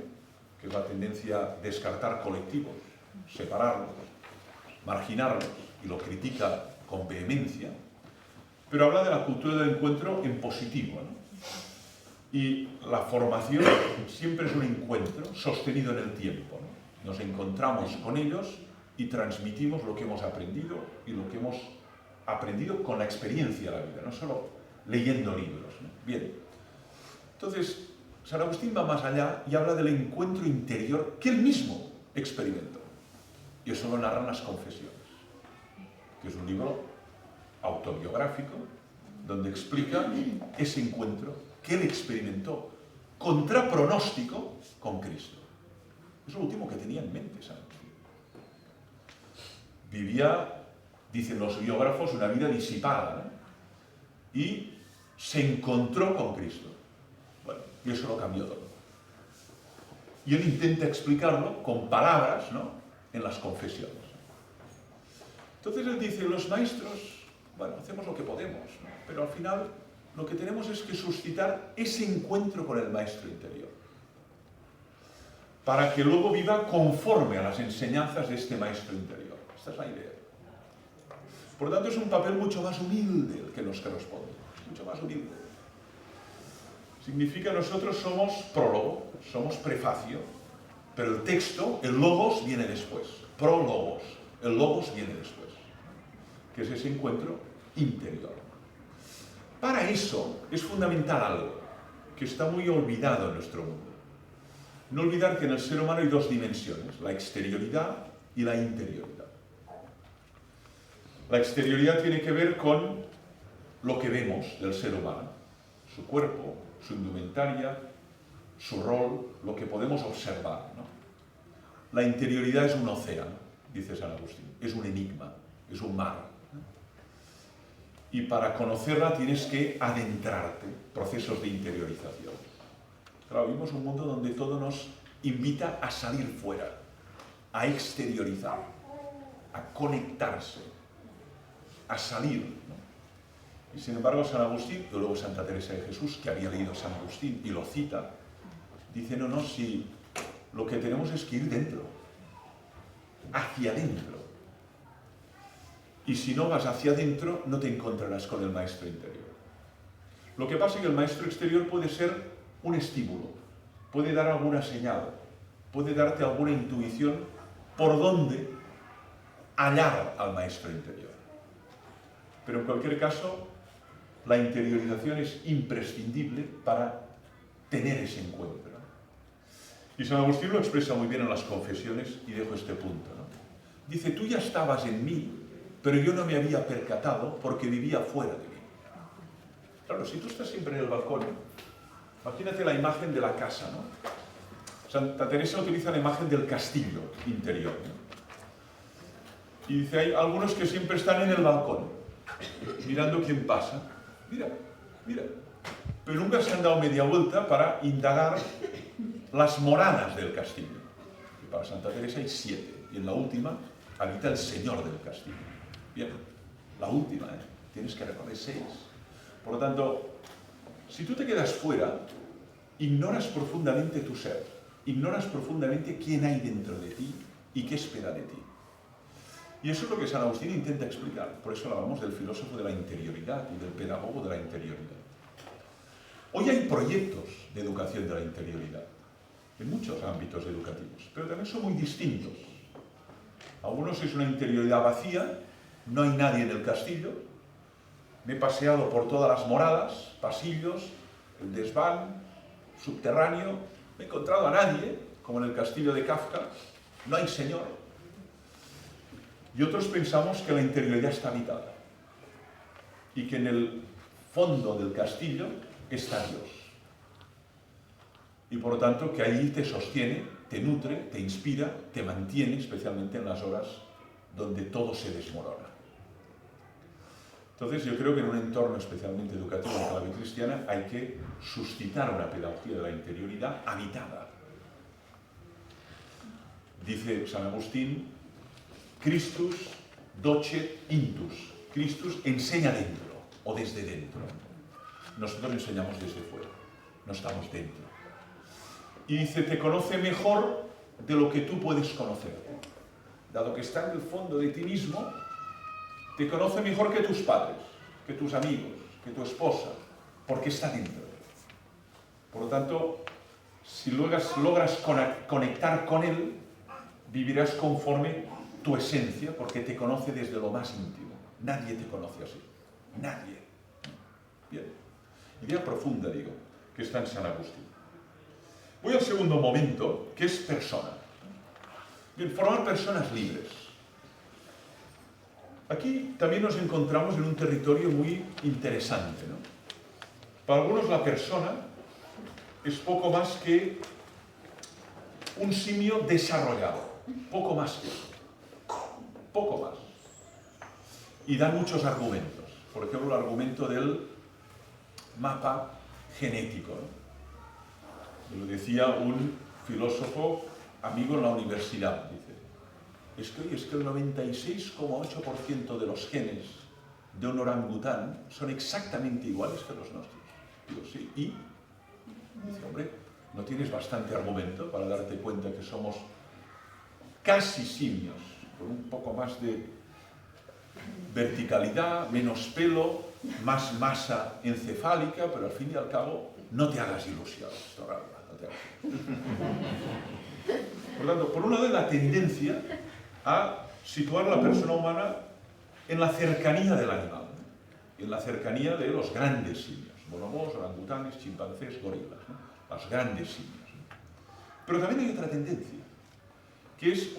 que es la tendencia a descartar colectivos, separarlos, marginarlos, y lo critica con vehemencia, pero habla de la cultura del encuentro en positivo, ¿no? Y la formación siempre es un encuentro sostenido en el tiempo, ¿no? Nos encontramos con ellos y transmitimos lo que hemos aprendido y lo que hemos aprendido con la experiencia de la vida, no solo leyendo libros, ¿no? Bien, entonces San Agustín va más allá y habla del encuentro interior que él mismo experimentó. Y eso lo narran las Confesiones, que es un libro autobiográfico donde explica ese encuentro que él experimentó contra pronóstico con Cristo. Es lo último que tenía en mente San Agustín. Vivía, dicen los biógrafos, una vida disipada, ¿no? Y se encontró con Cristo. Bueno, y eso lo cambió todo. Y él intenta explicarlo con palabras, ¿no?, en las Confesiones. Entonces él dice, los maestros, bueno, hacemos lo que podemos, ¿no?, pero al final lo que tenemos es que suscitar ese encuentro con el maestro interior, para que luego viva conforme a las enseñanzas de este maestro interior. Esta es la idea. Por lo tanto, es un papel mucho más humilde el que nos corresponde, mucho más humilde. Significa nosotros somos prólogo, somos prefacio, pero el texto, el logos, viene después. Prólogos, el logos viene después, que es ese encuentro interior. Para eso es fundamental algo que está muy olvidado en nuestro mundo. No olvidar que en el ser humano hay dos dimensiones, la exterioridad y la interioridad. La exterioridad tiene que ver con lo que vemos del ser humano, su cuerpo, su indumentaria, su rol, lo que podemos observar, ¿no? La interioridad es un océano, dice San Agustín, es un enigma, es un mar. Y para conocerla tienes que adentrarte, procesos de interiorización. Claro, vivimos un mundo donde todo nos invita a salir fuera, a exteriorizar, a conectarse, a salir, ¿no? Y sin embargo, San Agustín, y luego Santa Teresa de Jesús, que había leído San Agustín y lo cita, dice, no, no, si lo que tenemos es que ir dentro, hacia adentro. Y si no vas hacia adentro, no te encontrarás con el maestro interior. Lo que pasa es que el maestro exterior puede ser un estímulo, puede dar alguna señal, puede darte alguna intuición por dónde hallar al maestro interior. Pero en cualquier caso, la interiorización es imprescindible para tener ese encuentro. Y San Agustín lo expresa muy bien en las Confesiones y dejo este punto, ¿no? Dice, tú ya estabas en mí, pero yo no me había percatado porque vivía fuera de mí. Claro, si tú estás siempre en el balcón, imagínate la imagen de la casa, ¿no? Santa Teresa utiliza la imagen del castillo interior, ¿no? Y dice, hay algunos que siempre están en el balcón, mirando quién pasa. Mira, mira. Pero nunca se han dado media vuelta para indagar las moradas del castillo. Y para Santa Teresa hay 7, y en la última habita el señor del castillo. Bien, la última, tienes que recorrer 6. Por lo tanto, si tú te quedas fuera, ignoras profundamente tu ser, ignoras profundamente quién hay dentro de ti y qué espera de ti. Y eso es lo que San Agustín intenta explicar. Por eso hablamos del filósofo de la interioridad y del pedagogo de la interioridad. Hoy hay proyectos de educación de la interioridad, en muchos ámbitos educativos, pero también son muy distintos. Algunos es una interioridad vacía, no hay nadie en el castillo, me he paseado por todas las moradas, pasillos, el desván, subterráneo, no he encontrado a nadie, como en el castillo de Kafka, no hay señor. Y otros pensamos que la interioridad está habitada y que en el fondo del castillo está Dios. Y por lo tanto que allí te sostiene, te nutre, te inspira, te mantiene, especialmente en las horas donde todo se desmorona. Entonces yo creo que en un entorno especialmente educativo en la vida cristiana hay que suscitar una pedagogía de la interioridad habitada. Dice San Agustín, Christus docet intus. Christus enseña dentro o desde dentro. Nosotros enseñamos desde fuera, no estamos dentro. Y dice, te conoce mejor de lo que tú puedes conocer. Dado que está en el fondo de ti mismo, te conoce mejor que tus padres, que tus amigos, que tu esposa, porque está dentro. Por lo tanto, si logras conectar con Él, vivirás conforme tu esencia, porque te conoce desde lo más íntimo. Nadie te conoce así. Nadie. Bien. Idea profunda, digo, que está en San Agustín. Voy al segundo momento, que es persona. Bien, formar personas libres. Aquí también nos encontramos en un territorio muy interesante, ¿no? Para algunos la persona es poco más que un simio desarrollado, poco más que eso, poco más. Y dan muchos argumentos, por ejemplo el argumento del mapa genético, ¿no? Lo decía un filósofo amigo en la universidad, dice, es que el 96,8% de los genes de un orangután son exactamente iguales que los nuestros. Digo, sí, y dice, hombre, ¿no tienes bastante argumento para darte cuenta que somos casi simios, con un poco más de verticalidad, menos pelo, más masa encefálica, pero al fin y al cabo, no te hagas ilusión, Storalba, no te hagas ilusión. Por lo tanto, por un lado hay la tendencia a situar a la persona humana en la cercanía del animal, en la cercanía de los grandes simios, bonobos, orangutanes, chimpancés, gorilas, ¿no? Las grandes simios. Pero también hay otra tendencia, que es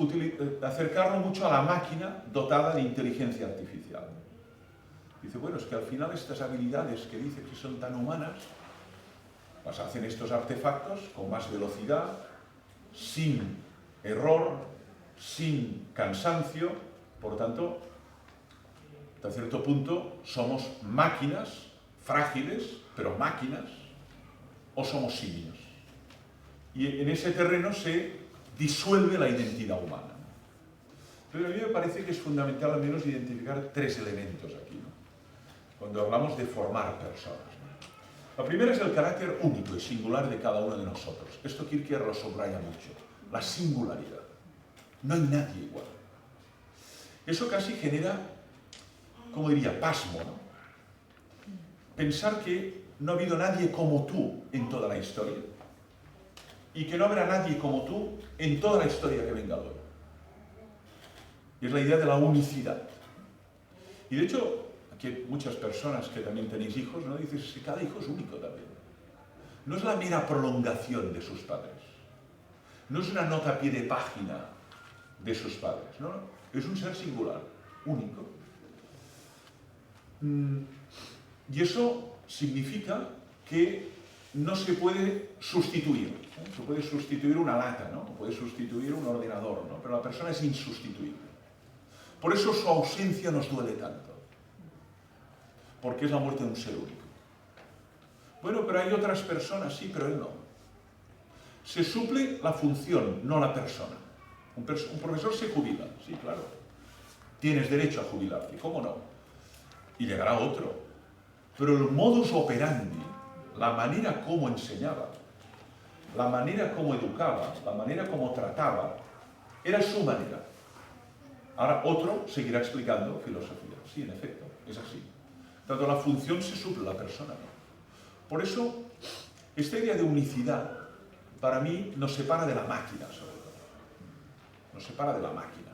acercarlo mucho a la máquina dotada de inteligencia artificial. Dice, bueno, es que al final estas habilidades que dice que son tan humanas, las hacen estos artefactos con más velocidad, sin error, sin cansancio, por lo tanto, hasta cierto punto somos máquinas frágiles, pero máquinas, o somos simios. y en ese terreno se disuelve la identidad humana. Pero a mí me parece que es fundamental al menos identificar tres elementos aquí, ¿no? Cuando hablamos de formar personas, ¿no? La primera es el carácter único y singular de cada uno de nosotros. Esto Kierkegaard lo subraya mucho, la singularidad. No hay nadie igual. Eso casi genera, como diría, pasmo, ¿no? Pensar que no ha habido nadie como tú en toda la historia y que no habrá nadie como tú en toda la historia que venga luego. Y es la idea de la unicidad. Y de hecho, aquí hay muchas personas que también tenéis hijos, ¿no? Dices que cada hijo es único también. No es la mera prolongación de sus padres. No es una nota a pie de página de sus padres, ¿no? Es un ser singular, único. Y eso significa que no se puede sustituir, ¿no? Se puede sustituir una lata, ¿no? Puede sustituir un ordenador, ¿no? Pero la persona es insustituible. Por eso su ausencia nos duele tanto. Porque es la muerte de un ser único. Bueno, pero hay otras personas, sí, pero él no. Se suple la función, no la persona. Un profesor se jubila, sí, claro. Tienes derecho a jubilarte, ¿cómo no? Y llegará otro. Pero el modus operandi, la manera como enseñaba, la manera como educaba, la manera como trataba, era su manera. Ahora otro seguirá explicando filosofía. Sí, en efecto, es así. Tanto la función se suple, la persona no. Por eso, esta idea de unicidad, para mí, nos separa de la máquina, sobre todo. Nos separa de la máquina.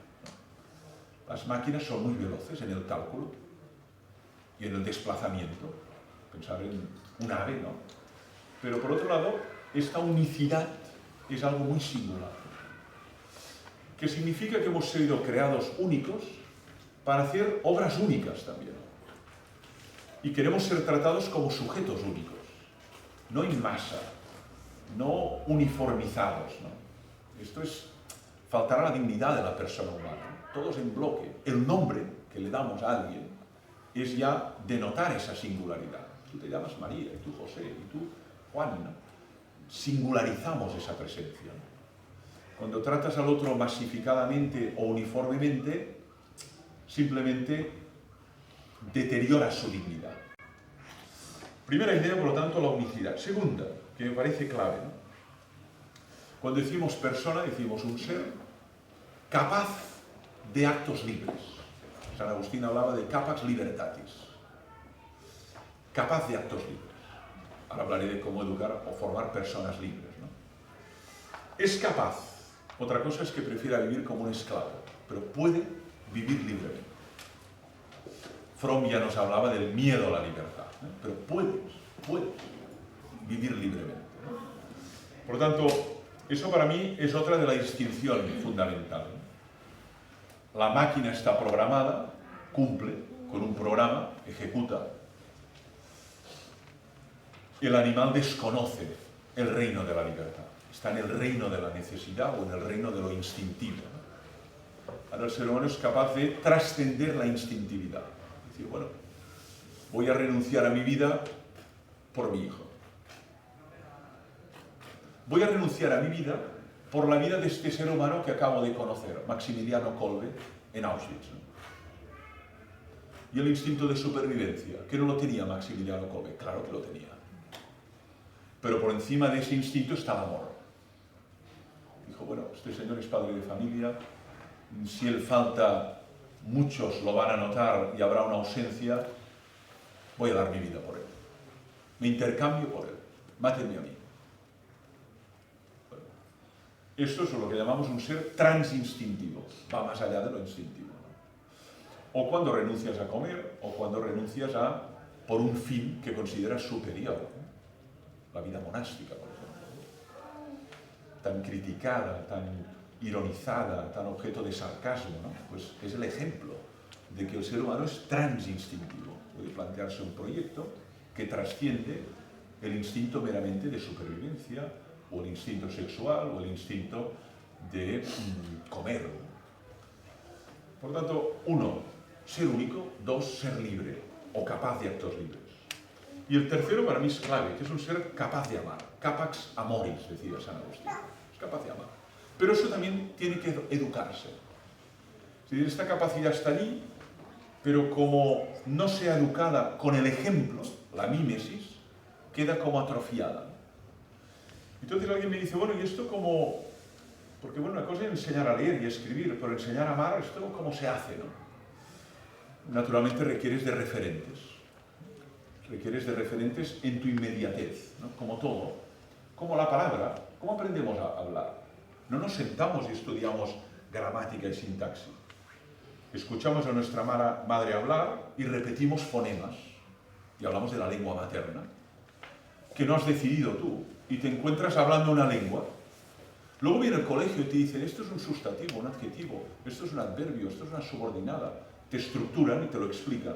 Las máquinas son muy veloces en el cálculo y en el desplazamiento. Pensar en un ave, ¿no? Pero por otro lado, esta unicidad es algo muy singular, que significa que hemos sido creados únicos para hacer obras únicas también. Y queremos ser tratados como sujetos únicos, no en masa, no uniformizados, ¿no? Esto es faltar a la dignidad de la persona humana, todos en bloque. El nombre que le damos a alguien es ya denotar esa singularidad. Tú te llamas María, y tú José, y tú Juan, ¿no? Singularizamos esa presencia, ¿no? Cuando tratas al otro masificadamente o uniformemente, simplemente deterioras su dignidad. Primera idea, por lo tanto, la unicidad. Segunda, que me parece clave, ¿no? Cuando decimos persona, decimos un ser capaz de actos libres. San Agustín hablaba de capax libertatis. Capaz de actos libres. Ahora hablaré de cómo educar o formar personas libres, ¿no? Es capaz. Otra cosa es que prefiera vivir como un esclavo, pero puede vivir libremente. Fromm ya nos hablaba del miedo a la libertad, ¿no? Pero puedes vivir libremente, ¿no? Por lo tanto, eso para mí es otra de la distinción fundamental, ¿no? La máquina está programada, cumple con un programa, ejecuta. El animal desconoce el reino de la libertad. Está en el reino de la necesidad o en el reino de lo instintivo, ¿no? Ahora el ser humano es capaz de trascender la instintividad. Es decir, bueno, voy a renunciar a mi vida por mi hijo. Voy a renunciar a mi vida por la vida de este ser humano que acabo de conocer, Maximiliano Kolbe, en Auschwitz, ¿no? Y el instinto de supervivencia, que no lo tenía Maximiliano Kolbe, claro que lo tenía. Pero por encima de ese instinto está el amor. Dijo, bueno, este señor es padre de familia, si él falta, muchos lo van a notar y habrá una ausencia, voy a dar mi vida por él. Me intercambio por él, mátenme a mí. Bueno, esto es lo que llamamos un ser transinstintivo, va más allá de lo instintivo, ¿no? O cuando renuncias a comer, o cuando renuncias a, por un fin que consideras superior, ¿no? La vida monástica, por ejemplo, tan criticada, tan ironizada, tan objeto de sarcasmo, ¿no? Pues es el ejemplo de que el ser humano es transinstintivo. Puede plantearse un proyecto que trasciende el instinto meramente de supervivencia, o el instinto sexual, o el instinto de comer, ¿no? Por tanto, uno, ser único; dos, ser libre, o capaz de actos libres. Y el tercero para mí es clave, que es un ser capaz de amar. Capax amoris, decía San Agustín. Es capaz de amar. Pero eso también tiene que educarse. Es decir, esta capacidad está allí, pero como no sea educada con el ejemplo, la mímesis, queda como atrofiada. Entonces alguien me dice, bueno, ¿y esto cómo? Porque bueno, una cosa es enseñar a leer y a escribir, pero enseñar a amar, ¿esto cómo se hace, no? Naturalmente requieres de referentes. Requieres de referentes en tu inmediatez, ¿no? Como todo. Como la palabra. ¿Cómo aprendemos a hablar? No nos sentamos y estudiamos gramática y sintaxis. Escuchamos a nuestra madre hablar y repetimos fonemas. Y hablamos de la lengua materna, que no has decidido tú. Y te encuentras hablando una lengua. Luego viene el colegio y te dicen, esto es un sustantivo, un adjetivo, esto es un adverbio, esto es una subordinada. Te estructuran y te lo explican,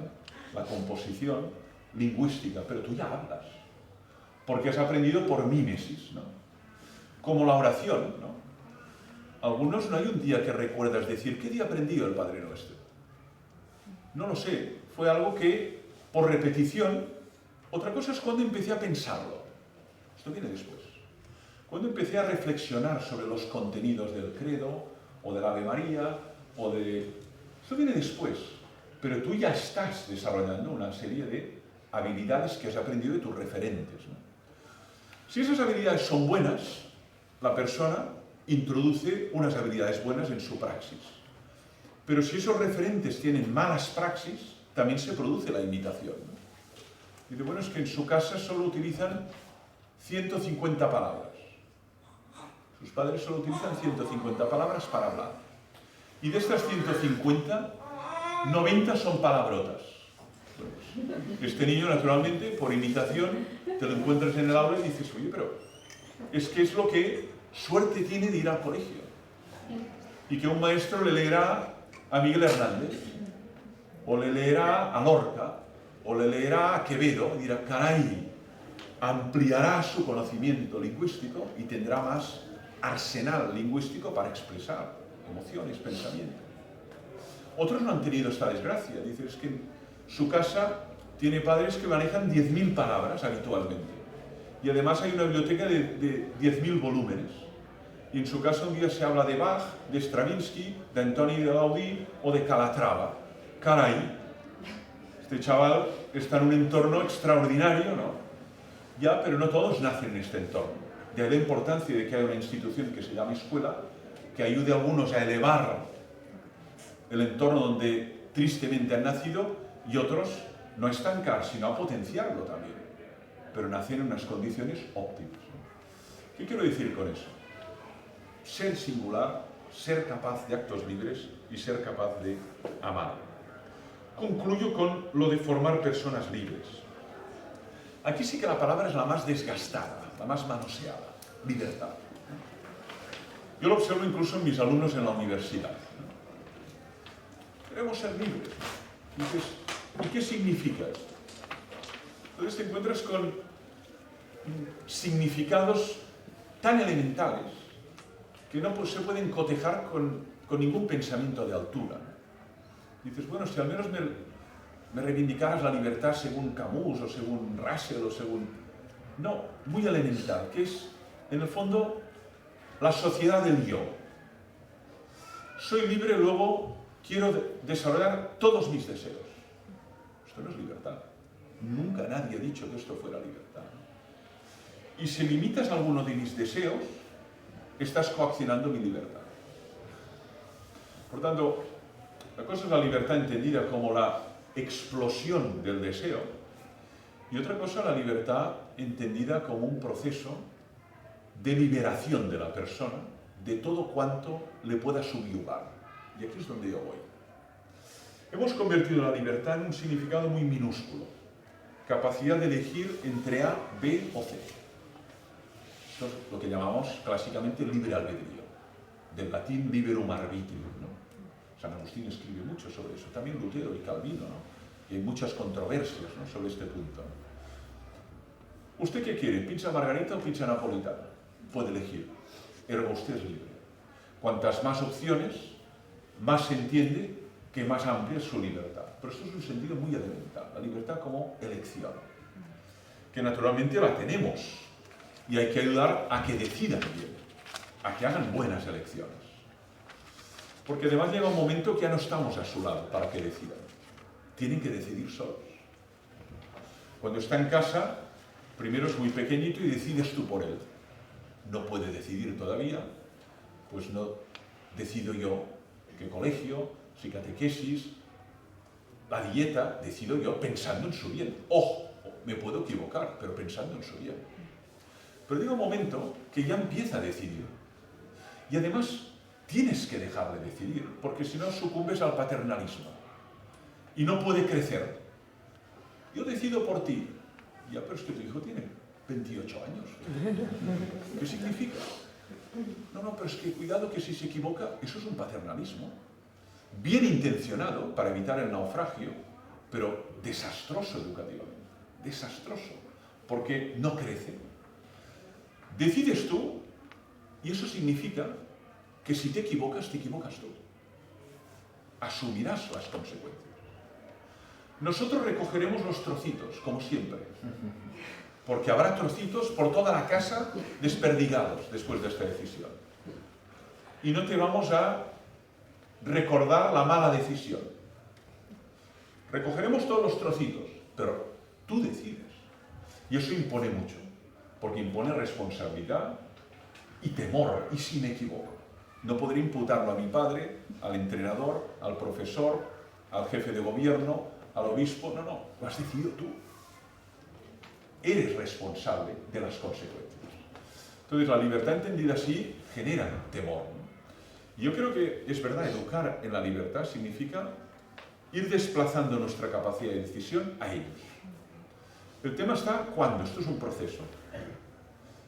la composición lingüística, pero tú ya hablas. Porque has aprendido por mímesis, ¿no? Como la oración, ¿no? Algunos no hay un día que recuerdas decir, ¿qué día aprendió el Padre Nuestro? No lo sé, fue algo que, por repetición, otra cosa es cuando empecé a pensarlo. Esto viene después. Cuando empecé a reflexionar sobre los contenidos del credo, o del Ave María, o de... Esto viene después, pero tú ya estás desarrollando una serie de habilidades que has aprendido de tus referentes, ¿no? Si esas habilidades son buenas, la persona introduce unas habilidades buenas en su praxis. Pero si esos referentes tienen malas praxis, también se produce la imitación, ¿no? Dice, bueno, es que en su casa solo utilizan 150 palabras. Sus padres solo utilizan 150 palabras para hablar. Y de estas 150, 90 son palabrotas. Este niño, naturalmente, por imitación, te lo encuentras en el aula y dices, oye, pero es que es lo que suerte tiene de ir al colegio. Y que un maestro le leerá a Miguel Hernández, o le leerá a Lorca, o le leerá a Quevedo, y dirá, caray, ampliará su conocimiento lingüístico y tendrá más arsenal lingüístico para expresar emociones, pensamientos. Otros no han tenido esta desgracia. Dicen, es que en su casa tiene padres que manejan 10.000 palabras habitualmente. Y además hay una biblioteca de 10.000 volúmenes. Y en su casa un día se habla de Bach, de Stravinsky, de Antoni de Gaudí o de Calatrava. Caray, este chaval está en un entorno extraordinario, ¿no? Ya, pero no todos nacen en este entorno. De ahí la importancia de que haya una institución que se llame escuela, que ayude a algunos a elevar el entorno donde tristemente han nacido y otros no a estancar, sino a potenciarlo también. Pero nacen en unas condiciones óptimas. ¿Qué quiero decir con eso? Ser singular, ser capaz de actos libres y ser capaz de amar. Concluyo con lo de formar personas libres. Aquí sí que la palabra es la más desgastada, la más manoseada, libertad. Yo lo observo incluso en mis alumnos en la universidad. Queremos ser libres. Dices, ¿y qué significa esto? Entonces te encuentras con significados tan elementales que no se pueden cotejar con ningún pensamiento de altura. Dices, bueno, si al menos me reivindicaras la libertad según Camus o según Russell o según... No, muy elemental, que es, en el fondo, la sociedad del yo. Soy libre, luego quiero desarrollar todos mis deseos. Esto no es libertad. Nunca nadie ha dicho que esto fuera libertad. Y si limitas alguno de mis deseos, estás coaccionando mi libertad. Por tanto, la cosa es la libertad entendida como la explosión del deseo y otra cosa la libertad entendida como un proceso de liberación de la persona de todo cuanto le pueda subyugar. Y aquí es donde yo voy. Hemos convertido la libertad en un significado muy minúsculo. Capacidad de elegir entre A, B o C. Esto es lo que llamamos clásicamente libre albedrío. Del latín liberum arbitrium, ¿no? San Agustín escribe mucho sobre eso, también Lutero y Calvino, ¿no? Y hay muchas controversias, ¿no?, sobre este punto. ¿Usted qué quiere? ¿Pizza margarita o pizza napolitana? Puede elegir. Ergo usted es libre. Cuantas más opciones, más se entiende que más amplia es su libertad. Pero esto es un sentido muy elemental, la libertad como elección. que naturalmente la tenemos y hay que ayudar a que decidan bien, a que hagan buenas elecciones. Porque además llega un momento que ya no estamos a su lado para que decidan. Tienen que decidir solos. Cuando está en casa, primero es muy pequeñito y decides tú por él. No puede decidir todavía, pues no decido yo qué colegio, si catequesis, la dieta, decido yo pensando en su bien. Ojo, me puedo equivocar, pero pensando en su bien. Pero llega un momento que ya empieza a decidir. Y además tienes que dejar de decidir, porque si no sucumbes al paternalismo. Y no puede crecer. Yo decido por ti. Ya, pero es que tu hijo tiene 28 años. ¿Qué significa? No, pero es que cuidado que si se equivoca, eso es un paternalismo. Bien intencionado para evitar el naufragio, pero desastroso educativamente. Desastroso. Porque no crece. Decides tú, y eso significa que si te equivocas tú. Asumirás las consecuencias. Nosotros recogeremos los trocitos, como siempre. Porque habrá trocitos por toda la casa desperdigados después de esta decisión. Y no te vamos a recordar la mala decisión. Recogeremos todos los trocitos, pero tú decides. Y eso impone mucho, porque impone responsabilidad y temor. ¿Y si me equivoco? No podré imputarlo a mi padre, al entrenador, al profesor, al jefe de gobierno, al obispo. No, lo has decidido tú. Eres responsable de las consecuencias. Entonces, la libertad entendida así genera temor, ¿no? Y yo creo que es verdad, educar en la libertad significa ir desplazando nuestra capacidad de decisión a ellos. El tema está cuando. Esto es un proceso.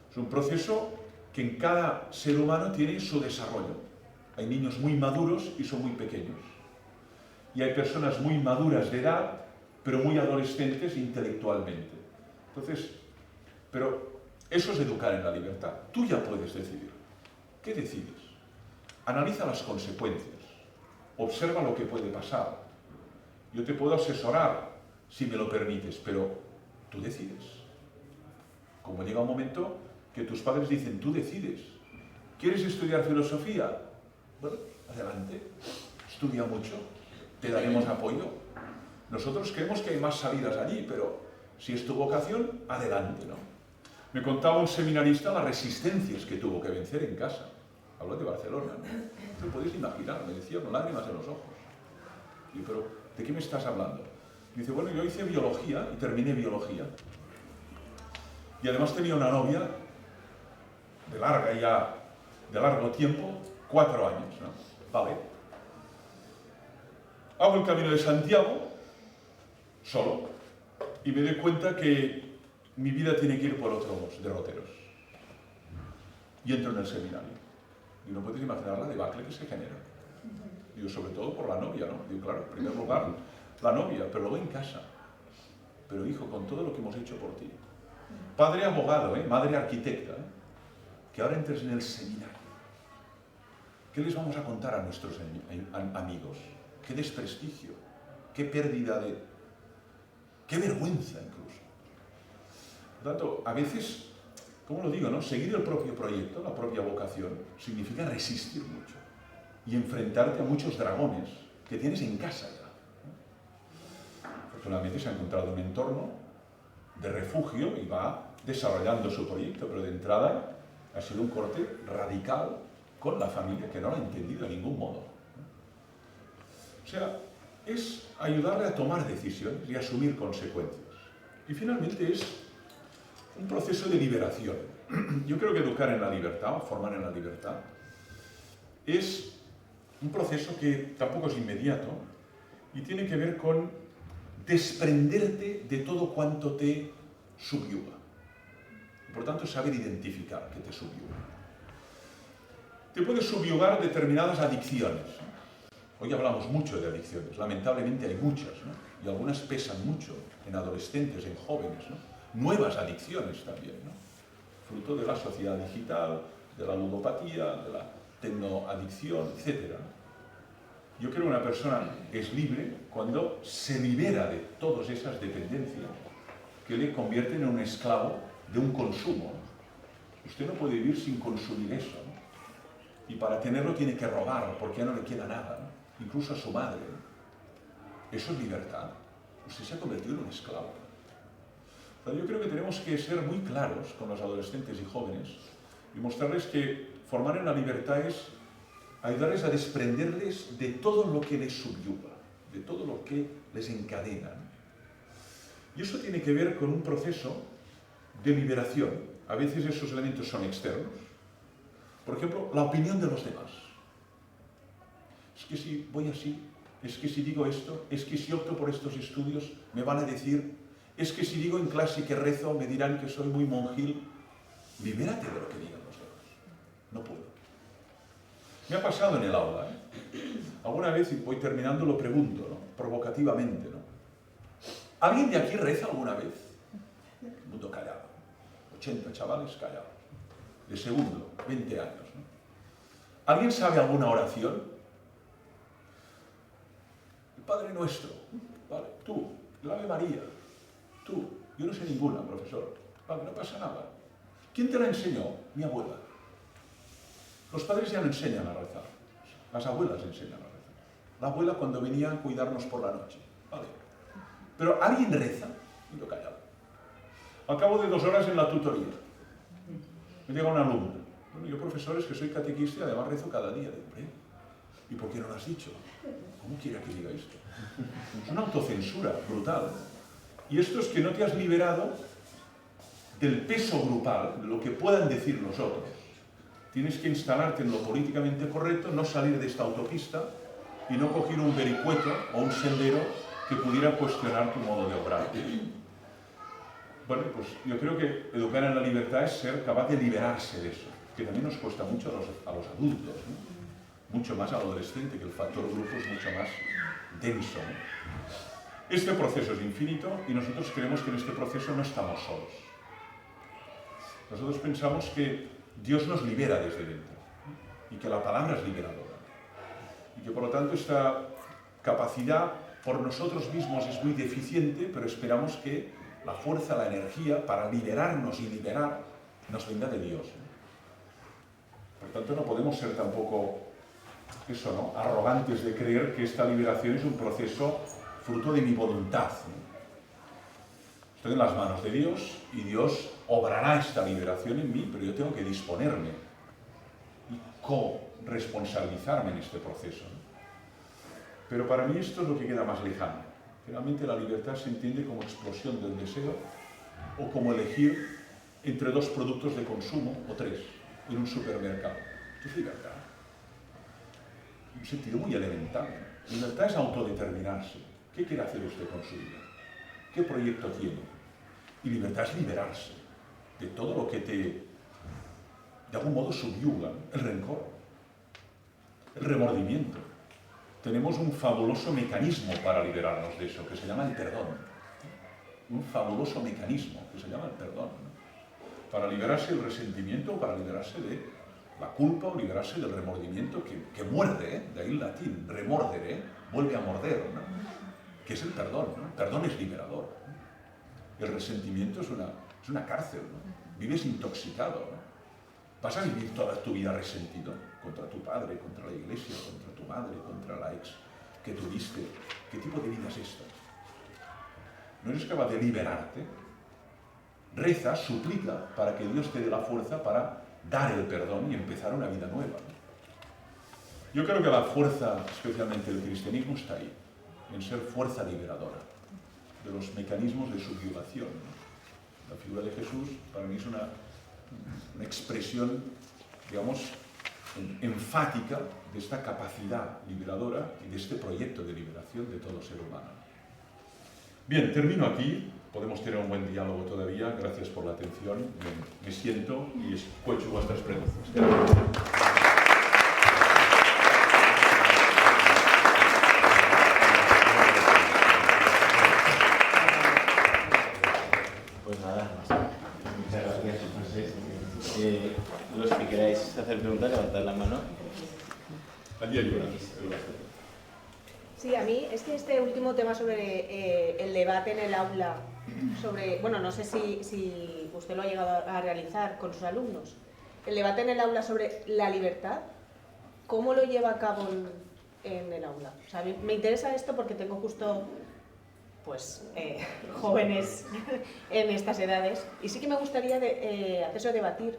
Es un proceso que en cada ser humano tiene su desarrollo. Hay niños muy maduros y son muy pequeños. Y hay personas muy maduras de edad, pero muy adolescentes intelectualmente. Entonces, pero eso es educar en la libertad. Tú ya puedes decidir. ¿Qué decides? Analiza las consecuencias. Observa lo que puede pasar. Yo te puedo asesorar, si me lo permites, pero tú decides. Como llega un momento que tus padres dicen, tú decides. ¿Quieres estudiar filosofía? Bueno, adelante. Estudia mucho. Te daremos apoyo. Nosotros creemos que hay más salidas allí, pero si es tu vocación, adelante, ¿no? Me contaba un seminarista las resistencias que tuvo que vencer en casa. Habló de Barcelona, ¿no? Te podéis imaginar, me decía con lágrimas en los ojos. Y yo, pero, ¿de qué me estás hablando? Me dice, bueno, yo hice biología y terminé biología. Y además tenía una novia de largo tiempo, 4 años, ¿no? Vale. Hago el Camino de Santiago, solo, y me doy cuenta que mi vida tiene que ir por otros derroteros. Y entro en el seminario. Y no puedes imaginar la debacle que se genera. Digo, sobre todo por la novia, ¿no? Digo, claro, en primer lugar, la novia, pero luego en casa. Pero hijo, con todo lo que hemos hecho por ti. Padre abogado, madre arquitecta, que ahora entres en el seminario. ¿Qué les vamos a contar a nuestros amigos? Qué desprestigio, qué pérdida de... qué vergüenza incluso. Por tanto, a veces, ¿cómo lo digo, no? Seguir el propio proyecto, la propia vocación, significa resistir mucho y enfrentarte a muchos dragones que tienes en casa ya. Personalmente se ha encontrado un entorno de refugio y va desarrollando su proyecto, pero de entrada ha sido un corte radical con la familia, que no lo ha entendido de ningún modo. O sea, es ayudarle a tomar decisiones y asumir consecuencias. Y finalmente es un proceso de liberación. Yo creo que educar en la libertad, o formar en la libertad, es un proceso que tampoco es inmediato y tiene que ver con desprenderte de todo cuanto te subyuga. Por tanto, saber identificar que te subyuga. Te puede subyugar determinadas adicciones. Hoy hablamos mucho de adicciones, lamentablemente hay muchas, ¿no? Y algunas pesan mucho en adolescentes, en jóvenes, ¿no? Nuevas adicciones también, ¿no? Fruto de la sociedad digital, de la ludopatía, de la tecnoadicción, etc. Yo creo que una persona es libre cuando se libera de todas esas dependencias que le convierten en un esclavo de un consumo. Usted no puede vivir sin consumir eso, ¿no? Y para tenerlo tiene que robar, porque ya no le queda nada, ¿no? Incluso a su madre, ¿no? Eso es libertad. Usted se ha convertido en un esclavo. O sea, yo creo que tenemos que ser muy claros con los adolescentes y jóvenes y mostrarles que formar en la libertad es ayudarles a desprenderles de todo lo que les subyuga, de todo lo que les encadena, ¿no? Y eso tiene que ver con un proceso de liberación. A veces esos elementos son externos. Por ejemplo, la opinión de los demás. Es que si voy así, es que si digo esto, es que si opto por estos estudios me van a decir, es que si digo en clase que rezo me dirán que soy muy monjil. Libérate de lo que digan los demás. No puedo. Me ha pasado en el aula, ¿eh? Alguna vez, y voy terminando, lo pregunto, ¿no? Provocativamente, ¿no? ¿Alguien de aquí reza alguna vez? El mundo callado. 80 chavales callados. De segundo, 20 años, ¿no? ¿Alguien sabe alguna oración? El Padre Nuestro. Vale, tú, el Ave María. Tú. Yo no sé ninguna, profesor. Vale, no pasa nada. ¿Quién te la enseñó? Mi abuela. Los padres ya no enseñan a rezar. Las abuelas enseñan a rezar. La abuela cuando venía a cuidarnos por la noche. Vale. Pero ¿alguien reza? Y yo callado. Al cabo de 2 horas en la tutoría, me llega una alumna. Bueno, yo, profesor, es que soy catequista y además rezo cada día. Digo, ¿y por qué no lo has dicho? ¿Cómo quiere que diga esto? Es una autocensura brutal. Y esto es que no te has liberado del peso grupal, de lo que puedan decir los otros. Tienes que instalarte en lo políticamente correcto, no salir de esta autopista y no coger un vericueto o un sendero que pudiera cuestionar tu modo de obrar. Bueno, pues yo creo que educar en la libertad es ser capaz de liberarse de eso, que también nos cuesta mucho a los adultos, ¿no? Mucho más al adolescente, que el factor grupo es mucho más denso, ¿no? Este proceso es infinito y nosotros creemos que en este proceso no estamos solos. Nosotros pensamos que Dios nos libera desde dentro y que la palabra es liberadora y que por lo tanto esta capacidad por nosotros mismos es muy deficiente, pero esperamos que la fuerza, la energía para liberarnos y liberar nos venga de Dios. Por tanto no podemos ser tampoco eso, ¿no? Arrogantes de creer que esta liberación es un proceso fruto de mi voluntad, ¿no? Estoy en las manos de Dios y Dios obrará esta liberación en mí, pero yo tengo que disponerme y co-responsabilizarme en este proceso, ¿no? Pero para mí esto es lo que queda más lejano. Finalmente la libertad se entiende como explosión del deseo o como elegir entre 2 productos de consumo o 3 en un supermercado. Esto es libertad. En un sentido muy elemental. Libertad es autodeterminarse. ¿Qué quiere hacer usted con su vida? ¿Qué proyecto tiene? Y libertad es liberarse de todo lo que te, de algún modo, subyuga. El rencor, el remordimiento. Tenemos un fabuloso mecanismo para liberarnos de eso, que se llama el perdón. Un fabuloso mecanismo que se llama el perdón, ¿no? Para liberarse del resentimiento, para liberarse de la culpa o liberarse del remordimiento que muerde, ¿eh? De ahí el latín, remordere, vuelve a morder, ¿no? Que es el perdón, ¿no? El perdón es liberador, ¿no? El resentimiento es una cárcel, ¿no? Vives intoxicado, ¿no? Vas a vivir toda tu vida resentido contra tu padre, contra la iglesia, contra tu madre, contra la ex que tuviste. ¿Qué tipo de vida es esta? ¿No eres capaz de liberarte? Reza, suplica para que Dios te dé la fuerza para dar el perdón y empezar una vida nueva, ¿no? Yo creo que la fuerza, especialmente del cristianismo, está ahí, en ser fuerza liberadora de los mecanismos de subyugación, ¿no? La figura de Jesús para mí es una expresión, digamos, enfática de esta capacidad liberadora y de este proyecto de liberación de todo ser humano. Bien, termino aquí. Podemos tener un buen diálogo todavía. Gracias por la atención. Me siento y escucho vuestras preguntas. Pues nada, muchas gracias. Los que queráis hacer preguntas, levantad la mano. Allí hay una. Sí, a mí es que este último tema sobre el debate en el aula sobre, bueno, no sé si usted lo ha llegado a realizar con sus alumnos, el debate en el aula sobre la libertad, ¿cómo lo lleva a cabo en el aula? O sea, me interesa esto porque tengo justo pues jóvenes en estas edades y sí que me gustaría hacerse debatir.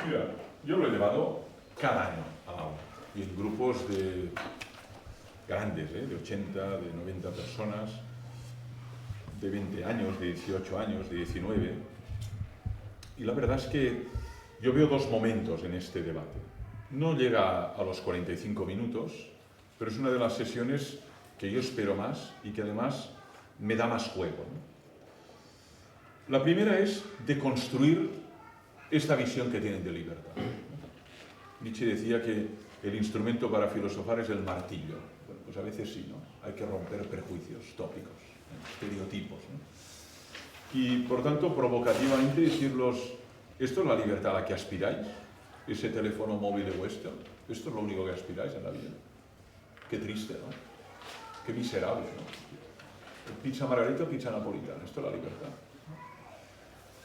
Mira, yo lo he llevado cada año al aula y en grupos grandes, de 80, de 90 personas, de 20 años, de 18 años, de 19. Y la verdad es que yo veo dos momentos en este debate. No llega a los 45 minutos, pero es una de las sesiones que yo espero más y que además me da más juego, ¿no? La primera es de construir esta visión que tienen de libertad. Nietzsche decía que el instrumento para filosofar es el martillo. Bueno, pues a veces sí, ¿no? Hay que romper prejuicios, tópicos, estereotipos, ¿no? Y por tanto, provocativamente decirlos, ¿esto es la libertad a la que aspiráis? ¿Ese teléfono móvil vuestro? ¿Esto es lo único que aspiráis en la vida? Qué triste, ¿no? Qué miserable, ¿no? Pizza margarita o pizza napolitana, ¿esto es la libertad?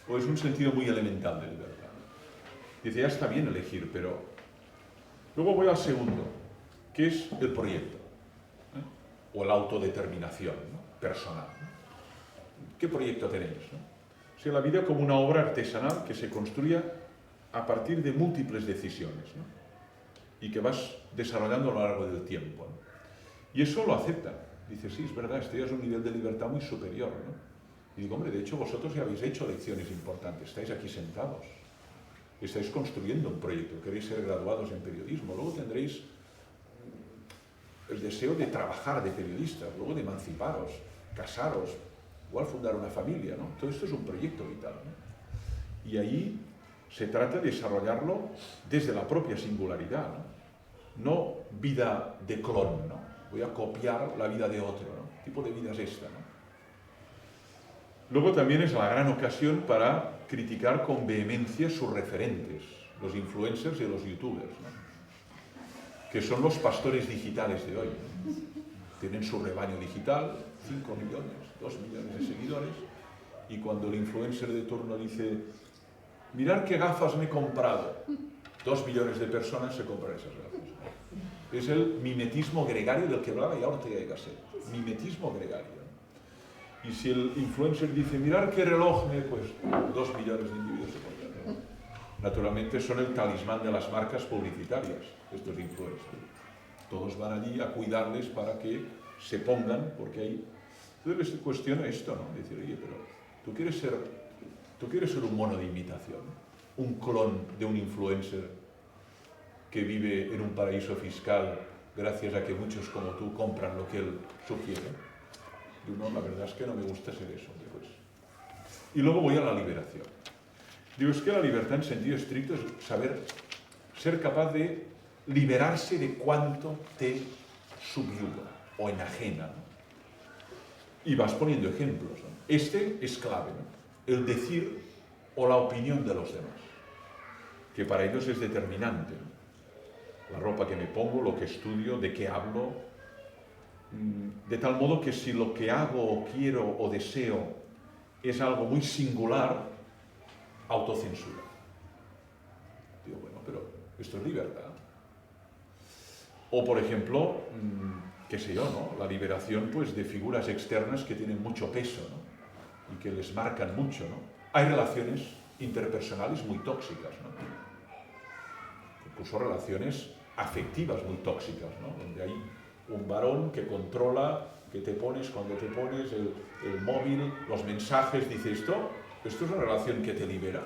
O es un sentido muy elemental de libertad. Dice, ya está bien elegir, pero luego voy al segundo, que es el proyecto, o la autodeterminación, ¿no? Personal, ¿no? ¿Qué proyecto tenéis, no? O sea, la vida como una obra artesanal que se construya a partir de múltiples decisiones, ¿no? Y que vas desarrollando a lo largo del tiempo, ¿no? Y eso lo acepta. Dice, sí, es verdad, este ya es un nivel de libertad muy superior, ¿no? Y digo, hombre, de hecho vosotros ya habéis hecho lecciones importantes, estáis aquí sentados, estáis construyendo un proyecto, queréis ser graduados en periodismo, luego tendréis el deseo de trabajar de periodistas, luego de emanciparos, casaros, igual fundar una familia, ¿no? Todo esto es un proyecto vital, ¿no? Y ahí se trata de desarrollarlo desde la propia singularidad, ¿no? No vida de clon, ¿no? Voy a copiar la vida de otro, ¿no? ¿Qué tipo de vida es esta, no? Luego también es la gran ocasión para criticar con vehemencia sus referentes, los influencers y los youtubers, ¿no? Que son los pastores digitales de hoy, ¿no? Tienen su rebaño digital, 5 millones, 2 millones de seguidores, y cuando el influencer de turno dice, mirad qué gafas me he comprado, 2 millones de personas se compran esas gafas. Es el mimetismo gregario del que hablaba ya Ortega y Gasset, mimetismo gregario. Y si el influencer dice, mirad qué reloj me he puesto, 2 millones de individuos se compran. Naturalmente son el talismán de las marcas publicitarias, estos influencers. Todos van allí a cuidarles para que se pongan, porque ahí... Entonces se cuestiona esto, ¿no? Decir, oye, pero tú quieres ser un mono de imitación, un clon de un influencer que vive en un paraíso fiscal gracias a que muchos como tú compran lo que él sugiere. Digo, no, la verdad es que no me gusta ser eso. Pues. Y luego voy a la liberación. Digo, es que la libertad en sentido estricto es ser capaz de liberarse de cuanto te subyuga o enajena, ¿no? Y vas poniendo ejemplos, ¿no? Este es clave, ¿no? El decir o la opinión de los demás, que para ellos es determinante, ¿no? La ropa que me pongo, lo que estudio, de qué hablo, de tal modo que si lo que hago o quiero o deseo es algo muy singular, autocensura. Digo, bueno, pero esto es libertad. O, por ejemplo, qué sé yo, ¿no? La liberación, pues, de figuras externas que tienen mucho peso, ¿no? Y que les marcan mucho, ¿no? Hay relaciones interpersonales muy tóxicas, ¿no? Incluso relaciones afectivas muy tóxicas, ¿no? Donde hay un varón que controla qué te pones, cuando te pones, el móvil, los mensajes, dice esto es una relación que te libera.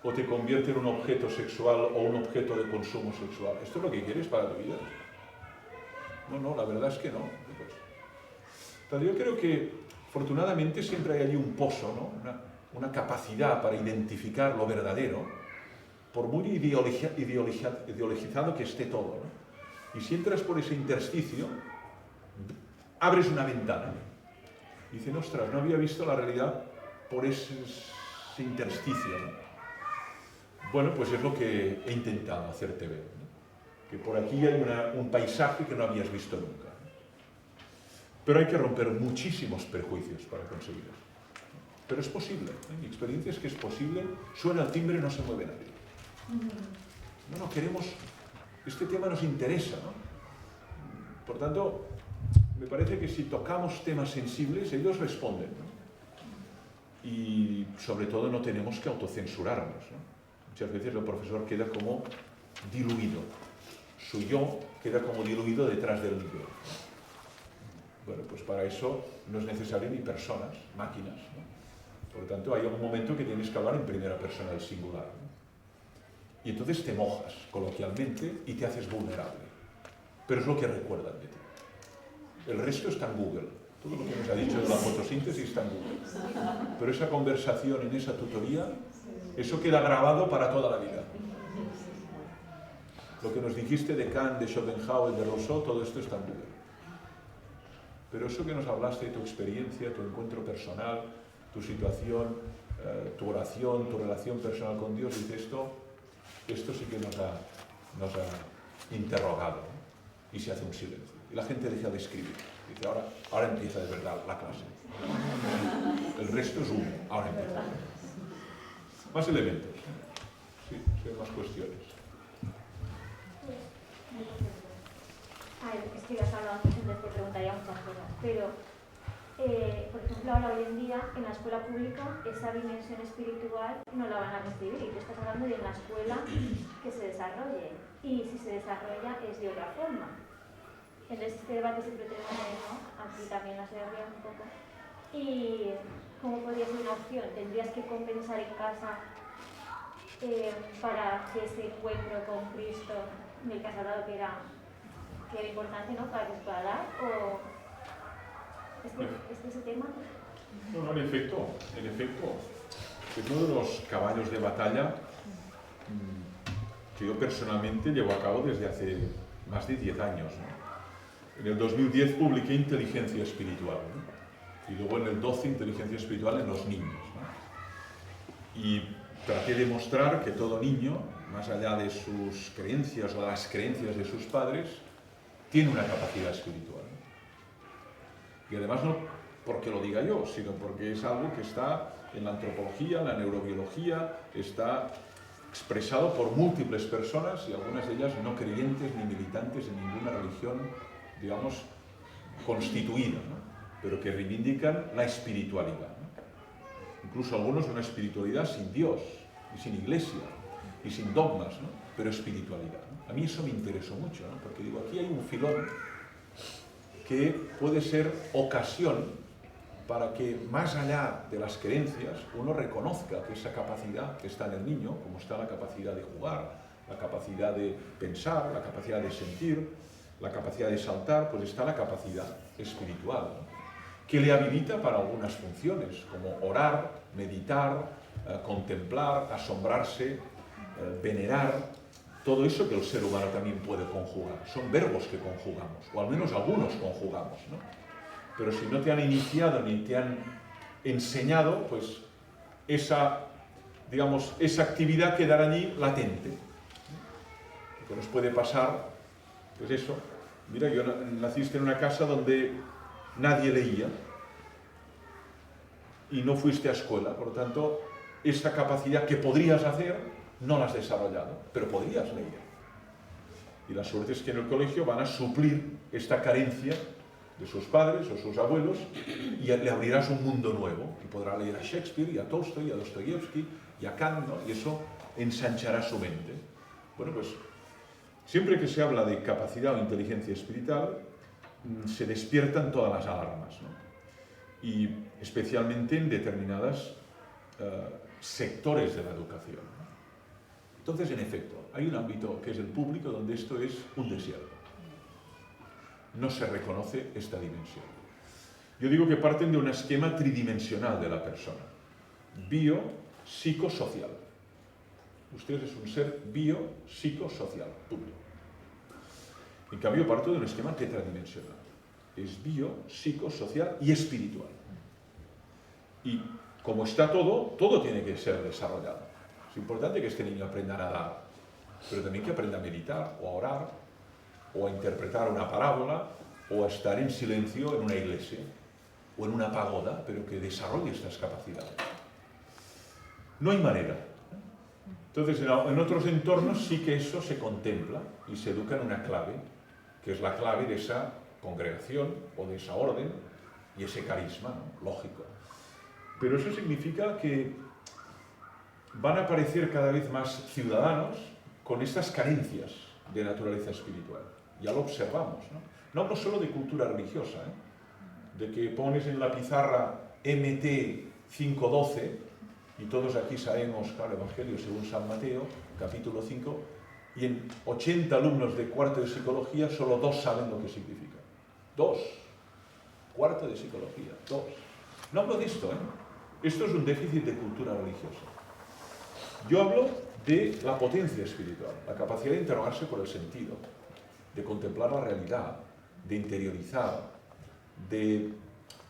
O te convierte en un objeto sexual o un objeto de consumo sexual. ¿Esto es lo que quieres para tu vida? No, la verdad es que no. Pero yo creo que, afortunadamente, siempre hay allí un pozo, ¿no? Una capacidad para identificar lo verdadero, por muy ideologizado que esté todo, ¿no? Y si entras por ese intersticio, abres una ventana. Y dices, ostras, no había visto la realidad por ese intersticio, ¿no? Bueno, pues es lo que he intentado hacerte ver, ¿no? Que por aquí hay un paisaje que no habías visto nunca. Pero hay que romper muchísimos prejuicios para conseguir eso. Pero es posible. Mi experiencia es que es posible. Suena el timbre y no se mueve nadie. No queremos... Este tema nos interesa, ¿no? Por tanto, me parece que si tocamos temas sensibles, ellos responden, ¿no? Y sobre todo no tenemos que autocensurarnos, ¿no? Muchas veces el profesor queda como diluido. Su yo queda como diluido detrás del yo. Bueno, pues para eso no es necesario ni personas, máquinas, ¿no? Por lo tanto, hay un momento que tienes que hablar en primera persona del singular, ¿no? Y entonces te mojas coloquialmente y te haces vulnerable. Pero es lo que recuerdan de ti. El resto está en Google. Todo lo que nos ha dicho de la fotosíntesis está en Google. Pero esa conversación en esa tutoría, eso queda grabado para toda la vida. Lo que nos dijiste de Kant, de Schopenhauer, de Rousseau, todo esto está en Google. Pero eso que nos hablaste de tu experiencia, tu encuentro personal, tu situación, tu oración, tu relación personal con Dios, dice esto sí que nos ha interrogado, ¿no? Y se hace un silencio. Y la gente deja de escribir. Dice, ahora empieza de verdad la clase. El resto es humo, ahora empieza. Más elementos. Sí, más cuestiones. A ver, es que ya has hablado antes, entonces te preguntaría muchas cosas, pero, por ejemplo, ahora hoy en día, en la escuela pública, esa dimensión espiritual no la van a recibir, y tú estás hablando de una escuela que se desarrolle, y si se desarrolla es de otra forma. Entonces, este debate siempre tenemos, ¿no? Aquí también las ideas un poco. ¿Y cómo podría ser una opción? ¿Tendrías que compensar en casa para que ese encuentro con Cristo, en el que has hablado que era importante, ¿no?, para que se pueda dar? ¿O ese tema? No, en efecto, es uno de los caballos de batalla que yo personalmente llevo a cabo desde hace más de 10 años, ¿no? En el 2010 publiqué Inteligencia Espiritual, ¿no? Y luego en el 12 Inteligencia Espiritual en los niños, ¿no? Y traté de mostrar que todo niño, más allá de sus creencias o de las creencias de sus padres, tiene una capacidad espiritual. Y además no porque lo diga yo, sino porque es algo que está en la antropología, en la neurobiología, está expresado por múltiples personas y algunas de ellas no creyentes ni militantes en ninguna religión, digamos, constituida, ¿no? Pero que reivindican la espiritualidad, ¿no? Incluso algunos una espiritualidad sin Dios y sin iglesia y sin dogmas, ¿no? Pero espiritualidad, ¿no? A mí eso me interesó mucho, ¿no? Porque digo, aquí hay un filón que puede ser ocasión para que más allá de las creencias uno reconozca que esa capacidad que está en el niño, como está la capacidad de jugar, la capacidad de pensar, la capacidad de sentir, la capacidad de saltar, pues está la capacidad espiritual, ¿no? Que le habilita para algunas funciones, como orar, meditar, contemplar, asombrarse, venerar, todo eso que el ser humano también puede conjugar. Son verbos que conjugamos, o al menos algunos conjugamos, ¿no? Pero si no te han iniciado ni te han enseñado, pues esa actividad quedará allí latente. Lo que nos puede pasar, pues eso. Mira, yo naciste en una casa donde nadie leía y no fuiste a escuela, por lo tanto, esa capacidad que podrías hacer no la has desarrollado, pero podrías leer. Y la suerte es que en el colegio van a suplir esta carencia de sus padres o sus abuelos y le abrirás un mundo nuevo y podrá leer a Shakespeare y a Tolstoy y a Dostoyevsky y a Kant, ¿no? Y eso ensanchará su mente. Bueno, pues siempre que se habla de capacidad o inteligencia espiritual se despiertan todas las alarmas, ¿no? Y especialmente en determinados sectores de la educación, ¿no? Entonces, en efecto, hay un ámbito que es el público donde esto es un desierto. No se reconoce esta dimensión. Yo digo que parten de un esquema tridimensional de la persona. Bio-psicosocial. Usted es un ser bio-psicosocial, punto. En cambio, parto de un esquema tetradimensional. Es bio-psicosocial y espiritual. Y como está todo tiene que ser desarrollado. Es importante que este niño aprenda a nadar, pero también que aprenda a meditar, o a orar, o a interpretar una parábola, o a estar en silencio en una iglesia o en una pagoda, pero que desarrolle estas capacidades. No hay manera. Entonces, en otros entornos sí que eso se contempla y se educa en una clave, que es la clave de esa congregación o de esa orden y ese carisma, ¿no? Lógico. Pero eso significa que van a aparecer cada vez más ciudadanos con estas carencias de naturaleza espiritual. Ya lo observamos, ¿no? No hablo solo de cultura religiosa, de que pones en la pizarra MT 5:12 y todos aquí sabemos, claro, el Evangelio según San Mateo, capítulo 5, y en 80 alumnos de cuarto de psicología solo 2 saben lo que significa. 2. Cuarto de psicología, 2. No hablo de esto, Esto es un déficit de cultura religiosa. Yo hablo de la potencia espiritual, la capacidad de interrogarse por el sentido, de contemplar la realidad, de interiorizar, de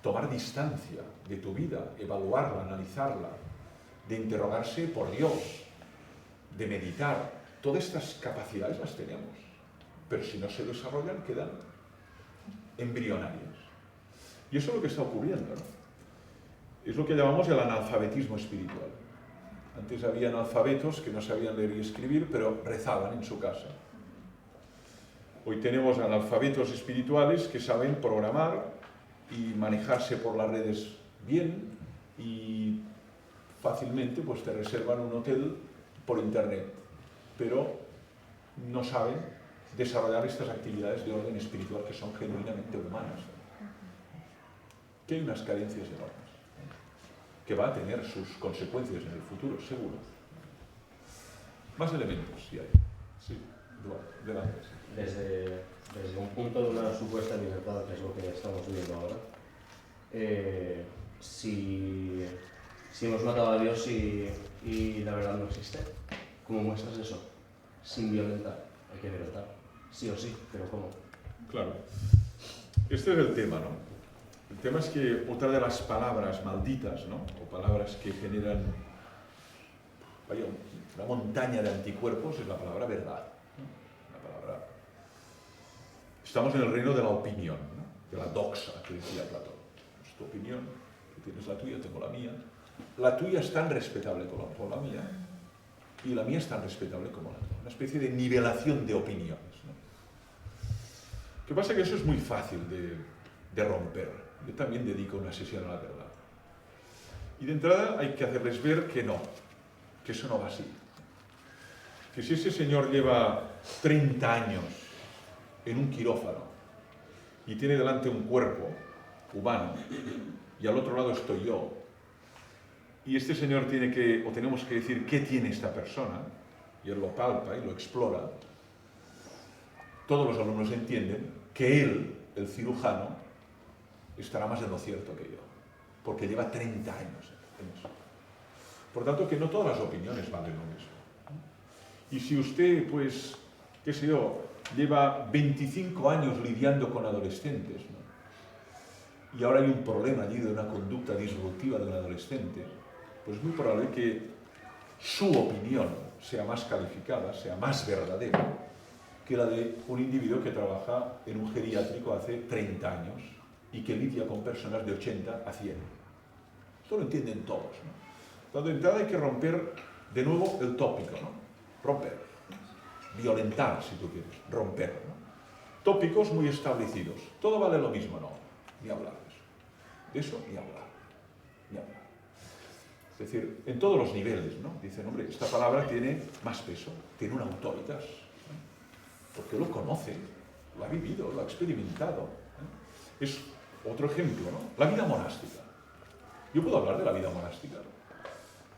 tomar distancia de tu vida, evaluarla, analizarla, de interrogarse por Dios, de meditar. Todas estas capacidades las tenemos, pero si no se desarrollan quedan embrionarias. Y eso es lo que está ocurriendo, ¿no? Es lo que llamamos el analfabetismo espiritual. Antes había analfabetos que no sabían leer y escribir, pero rezaban en su casa. Hoy tenemos analfabetos espirituales que saben programar y manejarse por las redes bien y fácilmente pues te reservan un hotel por internet, pero no saben desarrollar estas actividades de orden espiritual que son genuinamente humanas. Que hay unas carencias enormes, que va a tener sus consecuencias en el futuro, seguro. Más elementos, si hay. Sí, Eduardo, delante. Desde un punto de una supuesta libertad, que es lo que estamos viendo ahora, si hemos matado a Dios y la verdad no existe, ¿cómo muestras eso? Sin violentar. Hay que violentar, sí o sí, pero ¿cómo? Claro. Este es el tema, ¿no? El tema es que otra de las palabras malditas, ¿no? O palabras que generan una montaña de anticuerpos es la palabra verdad, ¿no? La palabra... Estamos en el reino de la opinión, ¿no? De la doxa, que decía Platón. Es tu opinión, tú tienes la tuya, tengo la mía. La tuya es tan respetable como la mía y la mía es tan respetable como la tuya. Una especie de nivelación de opiniones, ¿no? Lo que pasa es que eso es muy fácil de romper. Yo también dedico una sesión a la verdad. Y de entrada hay que hacerles ver que no, que eso no va así. Que si ese señor lleva 30 años en un quirófano y tiene delante un cuerpo humano y al otro lado estoy yo, y este señor tiene que, o tenemos que decir qué tiene esta persona, y él lo palpa y lo explora, todos los alumnos entienden que él, el cirujano, estará más en lo cierto que yo, porque lleva 30 años en eso. Por tanto, que no todas las opiniones valen lo mismo. Y si usted, pues, qué sé yo, lleva 25 años lidiando con adolescentes, ¿no? Y ahora hay un problema allí de una conducta disruptiva de un adolescente, pues es muy probable que su opinión sea más calificada, sea más verdadera, que la de un individuo que trabaja en un geriátrico hace 30 años y que lidia con personas de 80 a 100. Esto lo entienden todos, ¿no? Entonces, de entrada hay que romper de nuevo el tópico, ¿no? Romper. Violentar, si tú quieres. Romper, ¿no? Tópicos muy establecidos. Todo vale lo mismo, no. Ni hablar de eso. De eso, ni hablar. Ni hablar. Es decir, en todos los niveles, ¿no? Dicen, hombre, esta palabra tiene más peso, tiene una autoridad, ¿no? Porque lo conoce, lo ha vivido, lo ha experimentado, ¿no? Es otro ejemplo, ¿no? La vida monástica. Yo puedo hablar de la vida monástica.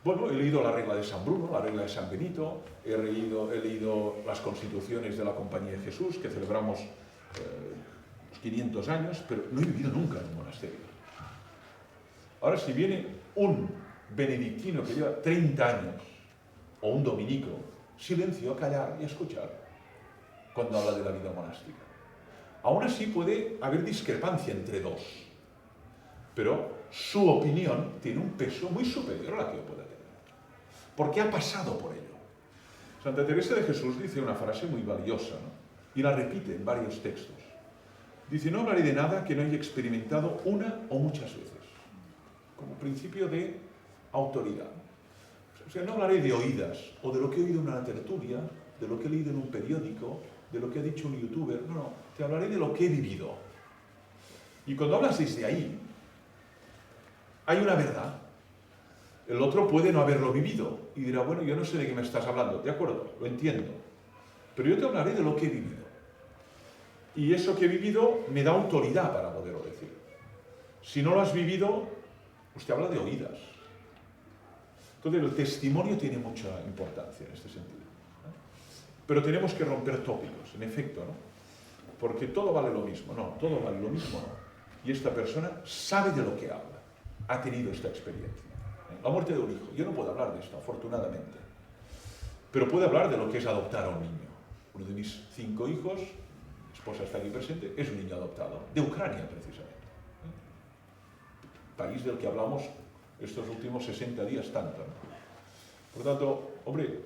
Bueno, he leído la regla de San Bruno, la regla de San Benito, he leído las constituciones de la Compañía de Jesús, que celebramos 500 años, pero no he vivido nunca en un monasterio. Ahora, si viene un benedictino que lleva 30 años, o un dominico, silencio, a callar y a escuchar, cuando habla de la vida monástica. Aún así puede haber discrepancia entre dos, pero su opinión tiene un peso muy superior a la que yo pueda tener, porque ha pasado por ello. Santa Teresa de Jesús dice una frase muy valiosa, ¿no? Y la repite en varios textos. Dice, no hablaré de nada que no haya experimentado una o muchas veces, como principio de autoridad. O sea, no hablaré de oídas, o de lo que he oído en una tertulia, de lo que he leído en un periódico, de lo que ha dicho un youtuber. No, te hablaré de lo que he vivido. Y cuando hablas desde ahí, hay una verdad. El otro puede no haberlo vivido y dirá, bueno, yo no sé de qué me estás hablando, de acuerdo, lo entiendo. Pero yo te hablaré de lo que he vivido. Y eso que he vivido me da autoridad para poderlo decir. Si no lo has vivido, usted habla de oídas. Entonces el testimonio tiene mucha importancia en este sentido. Pero tenemos que romper tópicos, en efecto, ¿no? Porque todo vale lo mismo, no, todo vale lo mismo, no. Y esta persona sabe de lo que habla, ha tenido esta experiencia. La muerte de un hijo, yo no puedo hablar de esto, afortunadamente, pero puedo hablar de lo que es adoptar a un niño. Uno de mis 5 hijos, mi esposa está aquí presente, es un niño adoptado, de Ucrania precisamente. País del que hablamos estos últimos 60 días tanto, ¿no? Por tanto, hombre,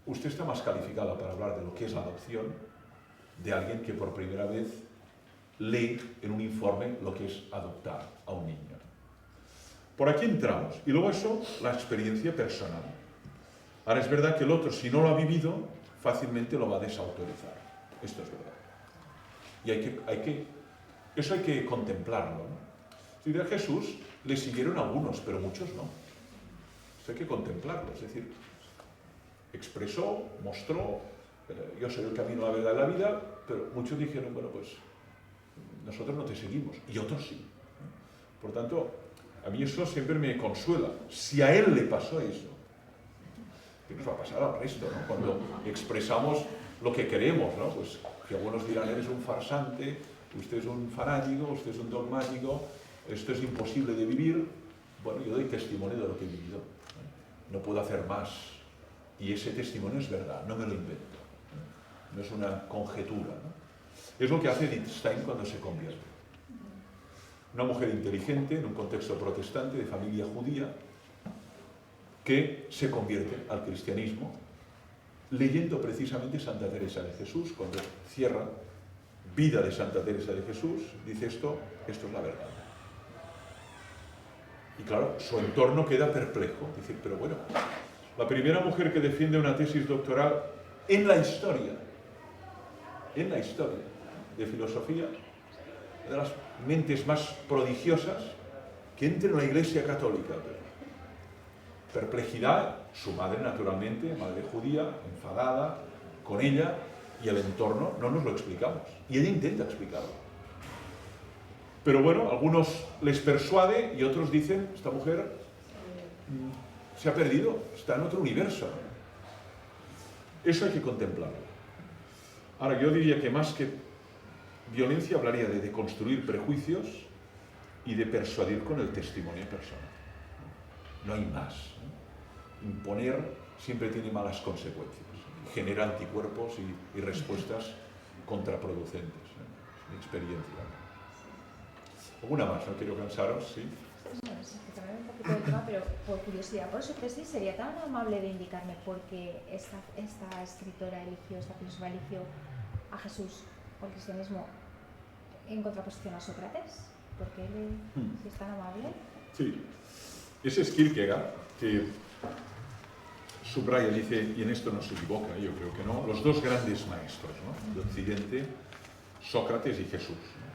usted está más calificada para hablar de lo que es la adopción de alguien que por primera vez lee en un informe lo que es adoptar a un niño. Por aquí entramos. Y luego eso, la experiencia personal. Ahora es verdad que el otro, si no lo ha vivido, fácilmente lo va a desautorizar. Esto es verdad. Y eso hay que contemplarlo, ¿no? Si a Jesús le siguieron algunos, pero muchos no. Eso hay que contemplarlo. Es decir, expresó, mostró, yo soy el camino, la verdad y la vida, pero muchos dijeron, bueno, pues nosotros no te seguimos, y otros sí. Por tanto, a mí eso siempre me consuela. Si a él le pasó eso, ¿qué nos va a pasar al resto, ¿no? Cuando expresamos lo que queremos, ¿no? Pues que algunos dirán, eres un farsante, usted es un fanático, usted es un dogmático, esto es imposible de vivir. Bueno, yo doy testimonio de lo que he vivido. No puedo hacer más. Y ese testimonio es verdad, no me lo invento. No es una conjetura, ¿no? Es lo que hace Edith Stein cuando se convierte. Una mujer inteligente, en un contexto protestante, de familia judía, que se convierte al cristianismo, leyendo precisamente Santa Teresa de Jesús. Cuando cierra Vida de Santa Teresa de Jesús, dice esto es la verdad. Y claro, su entorno queda perplejo. Dice, pero bueno, la primera mujer que defiende una tesis doctoral en la historia de filosofía, una de las mentes más prodigiosas que entre en la Iglesia Católica. Perplejidad, su madre naturalmente, madre judía, enfadada con ella, y el entorno no nos lo explicamos. Y ella intenta explicarlo. Pero bueno, algunos les persuade y otros dicen, esta mujer se ha perdido, está en otro universo. Eso hay que contemplarlo. Ahora, yo diría que más que violencia hablaría de deconstruir prejuicios y de persuadir con el testimonio personal. No hay más. Imponer siempre tiene malas consecuencias. Genera anticuerpos y respuestas contraproducentes. Es mi experiencia. Alguna más, no quiero cansaros, ¿sí? Bueno, sí, que cambiar un poquito de tema, pero por curiosidad, por su tesis, ¿sería tan amable de indicarme por qué esta escritora eligió, esta filósofa eligió a Jesús o el cristianismo en contraposición a Sócrates? ¿Por qué si es tan amable? Sí, ese es Kierkegaard, que subraya, dice, y en esto no se equivoca, yo creo que no, los dos grandes maestros, ¿no?, de Occidente, Sócrates y Jesús, ¿no?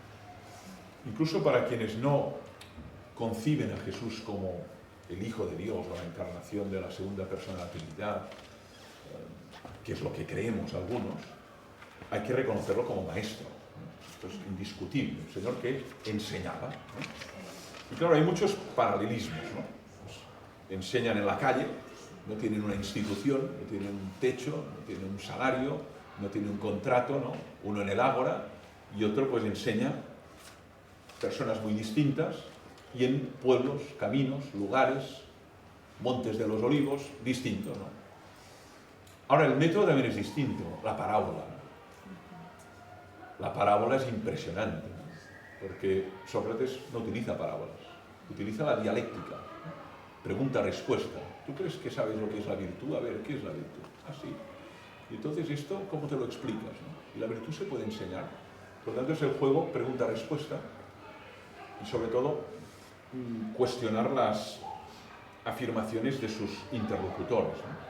Incluso para quienes no conciben a Jesús como el Hijo de Dios o la encarnación de la segunda persona de la Trinidad, que es lo que creemos algunos, hay que reconocerlo como maestro, ¿no? Esto es indiscutible, un señor que enseñaba, ¿no? Y claro, hay muchos paralelismos, ¿no? Pues enseñan en la calle, no tienen una institución, no tienen un techo, no tienen un salario, no tienen un contrato, ¿no? Uno en el ágora y otro pues enseña personas muy distintas y en pueblos, caminos, lugares, montes de los olivos, distintos, ¿no? Ahora, el método también es distinto, la parábola. La parábola es impresionante, ¿no? Porque Sócrates no utiliza parábolas, utiliza la dialéctica, pregunta-respuesta. ¿Tú crees que sabes lo que es la virtud? A ver, ¿qué es la virtud? Ah, sí. Y entonces esto, ¿cómo te lo explicas, no? Y la virtud se puede enseñar. Por lo tanto, es el juego pregunta-respuesta y, sobre todo, cuestionar las afirmaciones de sus interlocutores, ¿no?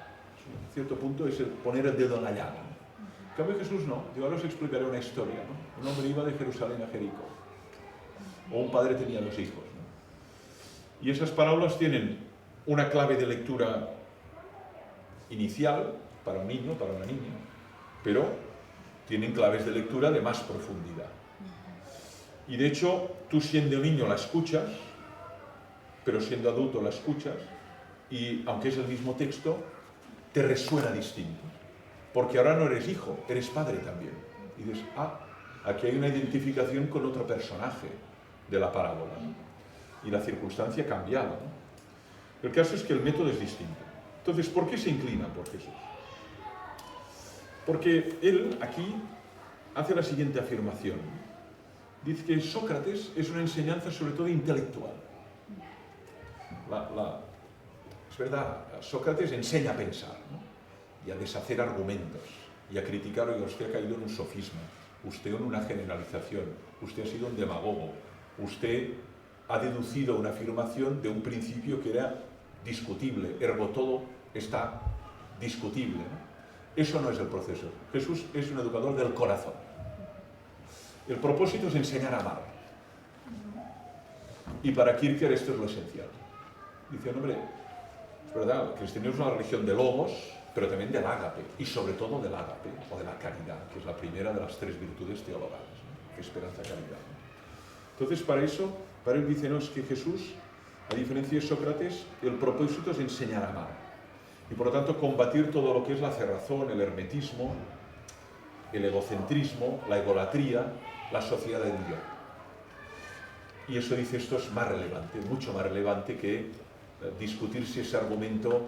A cierto punto es el poner el dedo en la llaga. En cambio, Jesús no. Yo ahora os explicaré una historia, ¿no? Un hombre iba de Jerusalén a Jericó, o un padre tenía 2 hijos, ¿no? Y esas parábolas tienen una clave de lectura inicial para un niño, para una niña, pero tienen claves de lectura de más profundidad. Y de hecho, tú siendo un niño la escuchas, pero siendo adulto la escuchas, y aunque es el mismo texto, te resuena distinto. Porque ahora no eres hijo, eres padre también. Y dices, aquí hay una identificación con otro personaje de la parábola, ¿no? Y la circunstancia ha cambiado, ¿no? El caso es que el método es distinto. Entonces, ¿por qué se inclina por Jesús? Porque él aquí hace la siguiente afirmación. Dice que Sócrates es una enseñanza sobre todo intelectual. Es verdad, Sócrates enseña a pensar, ¿no? Y a deshacer argumentos, y a criticar, oye, usted ha caído en un sofisma, usted en una generalización, usted ha sido un demagogo, usted ha deducido una afirmación de un principio que era discutible, ergo todo está discutible, ¿no? Eso no es el proceso. Jesús es un educador del corazón. El propósito es enseñar a amar. Y para Kierkegaard esto es lo esencial. Dice, hombre, es verdad, el cristianismo es una religión de logos, pero también del ágape, y sobre todo del ágape, o de la caridad, que es la primera de las 3 virtudes teologales, ¿no? Esperanza, caridad, ¿no? Entonces, para él dice, no, es que Jesús, a diferencia de Sócrates, el propósito es enseñar a amar. Y por lo tanto, combatir todo lo que es la cerrazón, el hermetismo, el egocentrismo, la egolatría, la sociedad del yo. Y eso dice, esto es más relevante, mucho más relevante que discutir si ese argumento,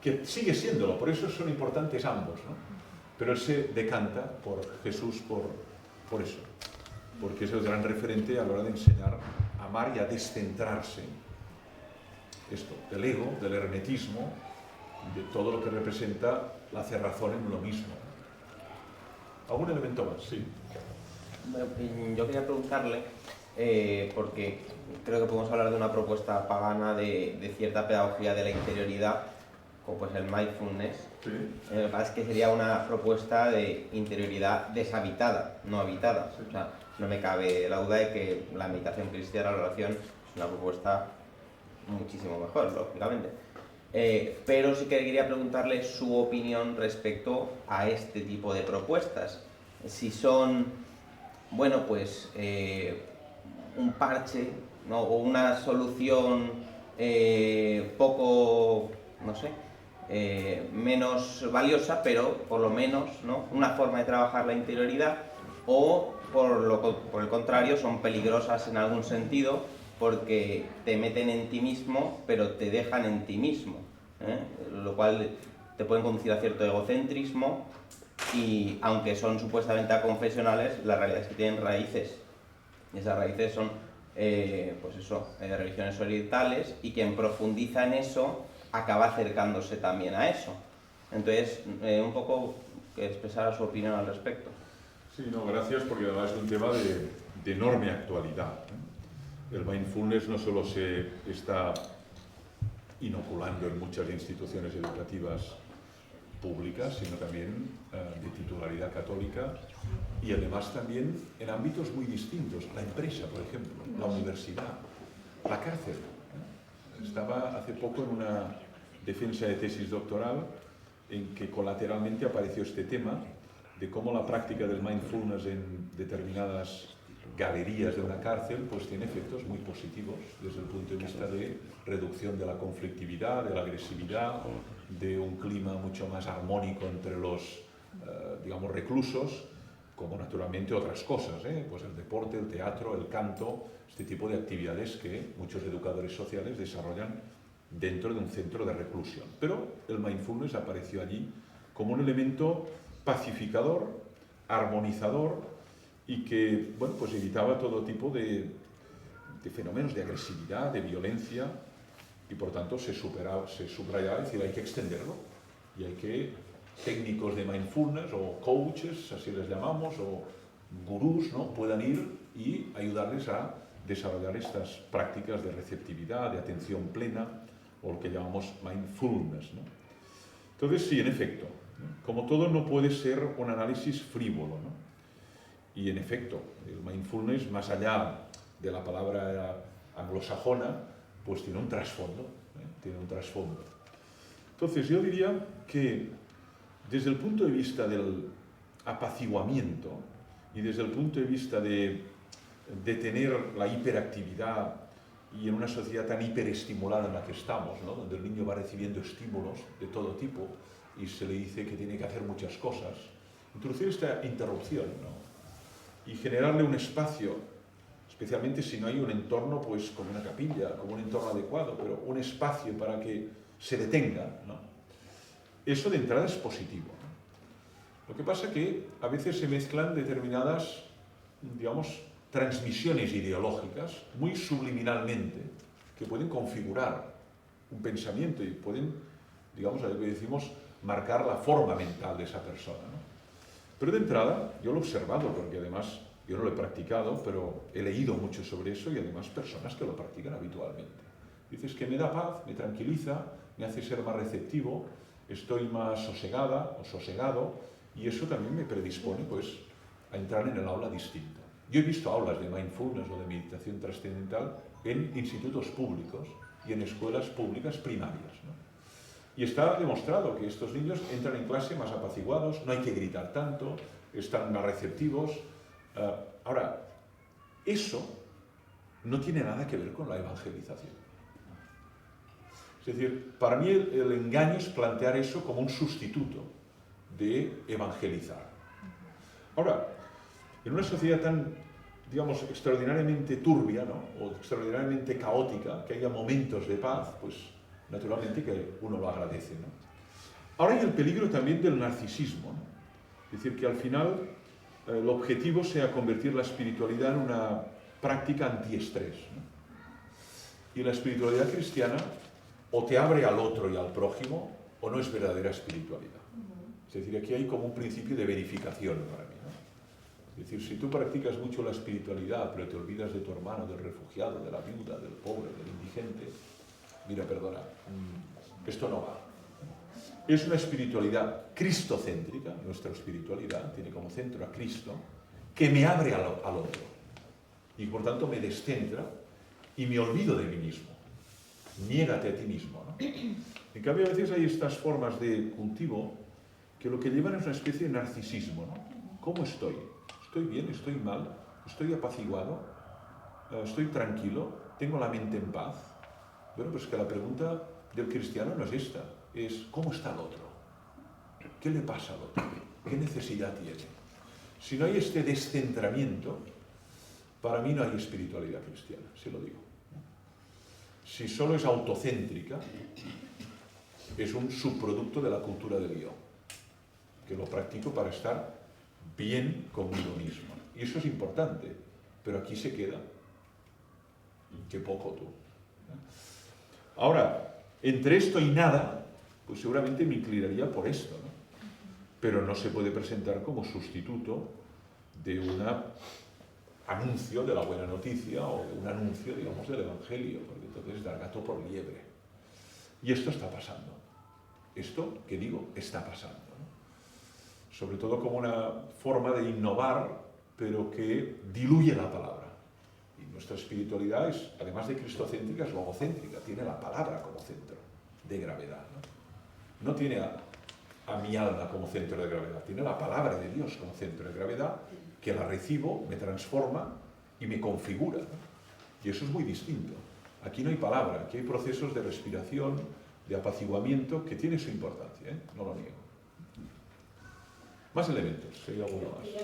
que sigue siéndolo, por eso son importantes ambos, ¿no? Pero él se decanta por Jesús por eso, porque es el gran referente a la hora de enseñar a amar y a descentrarse esto, del ego, del hermetismo, de todo lo que representa la cerrazón en uno mismo. ¿Algún elemento más? Sí. Bueno, yo quería preguntarle, porque creo que podemos hablar de una propuesta pagana de cierta pedagogía de la interioridad, como pues el mindfulness. Sí. Lo que pasa es que sería una propuesta de interioridad deshabitada, no habitada. Sí. O sea, no me cabe la duda de que la meditación cristiana, la oración, es una propuesta muchísimo mejor, lógicamente. Pero sí que quería preguntarle su opinión respecto a este tipo de propuestas. Si son, bueno, pues un parche, ¿no? O una solución poco, no sé, menos valiosa, pero por lo menos, ¿no? Una forma de trabajar la interioridad, o por el contrario son peligrosas en algún sentido porque te meten en ti mismo pero te dejan en ti mismo, lo cual te pueden conducir a cierto egocentrismo, y aunque son supuestamente aconfesionales, la realidad es que tienen raíces, y esas raíces son pues eso, religiones orientales, y quien profundiza en eso acaba acercándose también a eso. Entonces, un poco que expresara su opinión al respecto. Sí, no, gracias, porque además es un tema de enorme actualidad, ¿eh? El mindfulness no solo se está inoculando en muchas instituciones educativas públicas, sino también de titularidad católica, y además también en ámbitos muy distintos, la empresa, por ejemplo, la universidad, la cárcel. Estaba hace poco en una defensa de tesis doctoral en que colateralmente apareció este tema de cómo la práctica del mindfulness en determinadas galerías de una cárcel pues tiene efectos muy positivos desde el punto de vista de reducción de la conflictividad, de la agresividad, de un clima mucho más armónico entre los digamos reclusos, como naturalmente otras cosas, pues el deporte, el teatro, el canto, este tipo de actividades que muchos educadores sociales desarrollan dentro de un centro de reclusión. Pero el mindfulness apareció allí como un elemento pacificador, armonizador, y que, bueno, pues evitaba todo tipo de fenómenos de agresividad, de violencia, y por tanto se subrayaba, es decir, hay que extenderlo, y hay que técnicos de mindfulness, o coaches, así les llamamos, o gurús, ¿no?, puedan ir y ayudarles a desarrollar estas prácticas de receptividad, de atención plena, o lo que llamamos mindfulness, ¿no? Entonces, sí, en efecto, ¿no?, como todo no puede ser un análisis frívolo, ¿no? Y en efecto, el mindfulness, más allá de la palabra anglosajona, pues tiene un trasfondo, tiene un trasfondo. Entonces, yo diría que desde el punto de vista del apaciguamiento y desde el punto de vista de tener la hiperactividad, y en una sociedad tan hiperestimulada en la que estamos, ¿no?, donde el niño va recibiendo estímulos de todo tipo y se le dice que tiene que hacer muchas cosas, introducir esta interrupción, ¿no?, y generarle un espacio, especialmente si no hay un entorno, pues como una capilla, como un entorno adecuado, pero un espacio para que se detenga, ¿no?, eso de entrada es positivo, ¿no? Lo que pasa es que a veces se mezclan determinadas, digamos, transmisiones ideológicas muy subliminalmente que pueden configurar un pensamiento y pueden, digamos, a lo que decimos, marcar la forma mental de esa persona, ¿no? Pero de entrada, yo lo he observado, porque además yo no lo he practicado, pero he leído mucho sobre eso y además personas que lo practican habitualmente. Dices que me da paz, me tranquiliza, me hace ser más receptivo, estoy más sosegada o sosegado, y eso también me predispone, pues, a entrar en el aula distinto. Yo he visto aulas de mindfulness o de meditación trascendental en institutos públicos y en escuelas públicas primarias, ¿no? Y está demostrado que estos niños entran en clase más apaciguados, no hay que gritar tanto, están más receptivos. Ahora, eso no tiene nada que ver con la evangelización. Es decir, para mí el engaño es plantear eso como un sustituto de evangelizar. Ahora, en una sociedad tan, digamos, extraordinariamente turbia, ¿no?, o extraordinariamente caótica, que haya momentos de paz, pues naturalmente que uno lo agradece, ¿no? Ahora hay el peligro también del narcisismo, ¿no? Es decir, que al final el objetivo sea convertir la espiritualidad en una práctica antiestrés, ¿no? Y la espiritualidad cristiana o te abre al otro y al prójimo o no es verdadera espiritualidad. Es decir, aquí hay como un principio de verificación para mí, ¿no? Es decir, si tú practicas mucho la espiritualidad, pero te olvidas de tu hermano, del refugiado, de la viuda, del pobre, del indigente, mira, perdona, esto no va. Es una espiritualidad cristocéntrica, nuestra espiritualidad tiene como centro a Cristo, que me abre al otro. Y por tanto me descentra y me olvido de mí mismo. Niégate a ti mismo, ¿no? En cambio, a veces hay estas formas de cultivo que lo que llevan es una especie de narcisismo, ¿no? ¿Cómo estoy? ¿Estoy bien? ¿Estoy mal? ¿Estoy apaciguado? ¿Estoy tranquilo? ¿Tengo la mente en paz? Bueno, pues que la pregunta del cristiano no es esta, es ¿cómo está el otro? ¿Qué le pasa al otro? ¿Qué necesidad tiene? Si no hay este descentramiento, para mí no hay espiritualidad cristiana, se lo digo. Si solo es autocéntrica, es un subproducto de la cultura del yo, que lo practico para estar bien conmigo mismo. Y eso es importante, pero aquí se queda. Qué poco tú. Ahora, entre esto y nada, pues seguramente me inclinaría por esto, ¿no? Pero no se puede presentar como sustituto de un anuncio de la buena noticia o de un anuncio, digamos, del Evangelio, porque entonces es dar gato por liebre. Y esto está pasando. Esto, que digo, está pasando, ¿no? Sobre todo como una forma de innovar, pero que diluye la palabra. Y nuestra espiritualidad es, además de cristocéntrica, es logocéntrica, tiene la palabra como centro de gravedad, ¿no? No tiene a mi alma como centro de gravedad, tiene la palabra de Dios como centro de gravedad, que la recibo, me transforma y me configura, ¿no? Y eso es muy distinto. Aquí no hay palabra, aquí hay procesos de respiración, de apaciguamiento, que tiene su importancia, ¿eh? No lo niego. Más elementos, sería alguno más. Lo que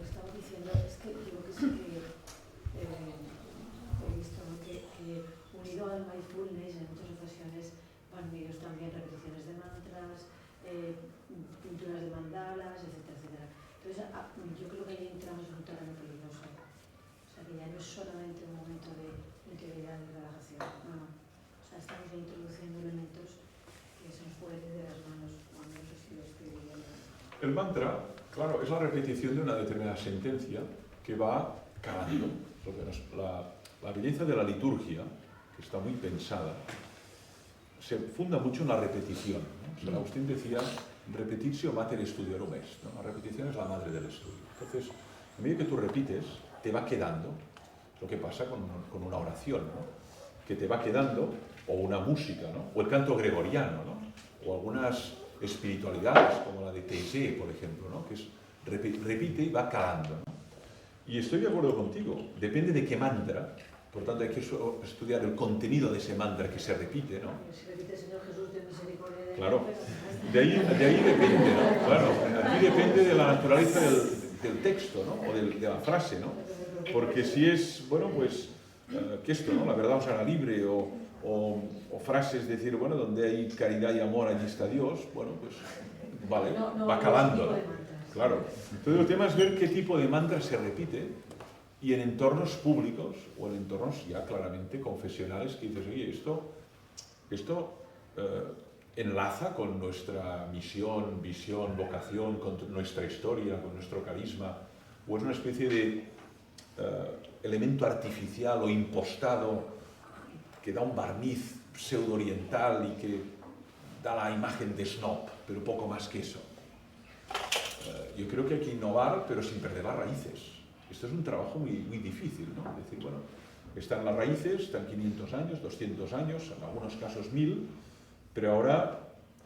estaba diciendo es que yo que sí que he visto, ¿no?, que unido al mindfulness en muchas ocasiones van unidos también repeticiones de mantras, pinturas de mandalas, etcétera, etcétera. Entonces, yo creo que ahí entramos en un terreno peligroso. O sea, que ya no es solamente un momento de integridad y relajación, no. O sea, estamos introduciendo elementos que se nos pueden ir de las manos cuando eso sí lo estoy viviendo. El mantra, Claro, es la repetición de una determinada sentencia que va calando. La belleza de la liturgia, que está muy pensada, se funda mucho en la repetición, ¿no? San Agustín decía, repetitio mater studiorum est, ¿no? La repetición es la madre del estudio. Entonces, a medida que tú repites, te va quedando, lo que pasa con una oración, ¿no? Que te va quedando, o una música, ¿no? O el canto gregoriano, ¿no? O algunas espiritualidades, como la de Taizé, por ejemplo, ¿no? Que es repite y va calando, ¿no? Y estoy de acuerdo contigo, depende de qué mantra, por tanto hay que estudiar el contenido de ese mantra que se repite, ¿no? Si repite Señor Jesús, ten misericordia de mí. Claro, de ahí depende, ¿no? Claro, aquí depende de la naturaleza del texto, ¿no? O de la frase, ¿no? Porque si es, bueno, pues, que esto, ¿no? La verdad os hará libre, o frases, decir, bueno, donde hay caridad y amor, allí está Dios, bueno, pues, vale, va calando, ¿no? Claro. Entonces el tema es ver qué tipo de mantra se repite y en entornos públicos o en entornos ya claramente confesionales que dices, oye, esto enlaza con nuestra misión, visión, vocación, con nuestra historia, con nuestro carisma, o es una especie de elemento artificial o impostado que da un barniz pseudo-oriental y que da la imagen de snob, pero poco más que eso. Yo creo que hay que innovar, pero sin perder las raíces. Esto es un trabajo muy, muy difícil, ¿no? Es decir, bueno, están las raíces, están 500 años, 200 años, en algunos casos 1000, pero ahora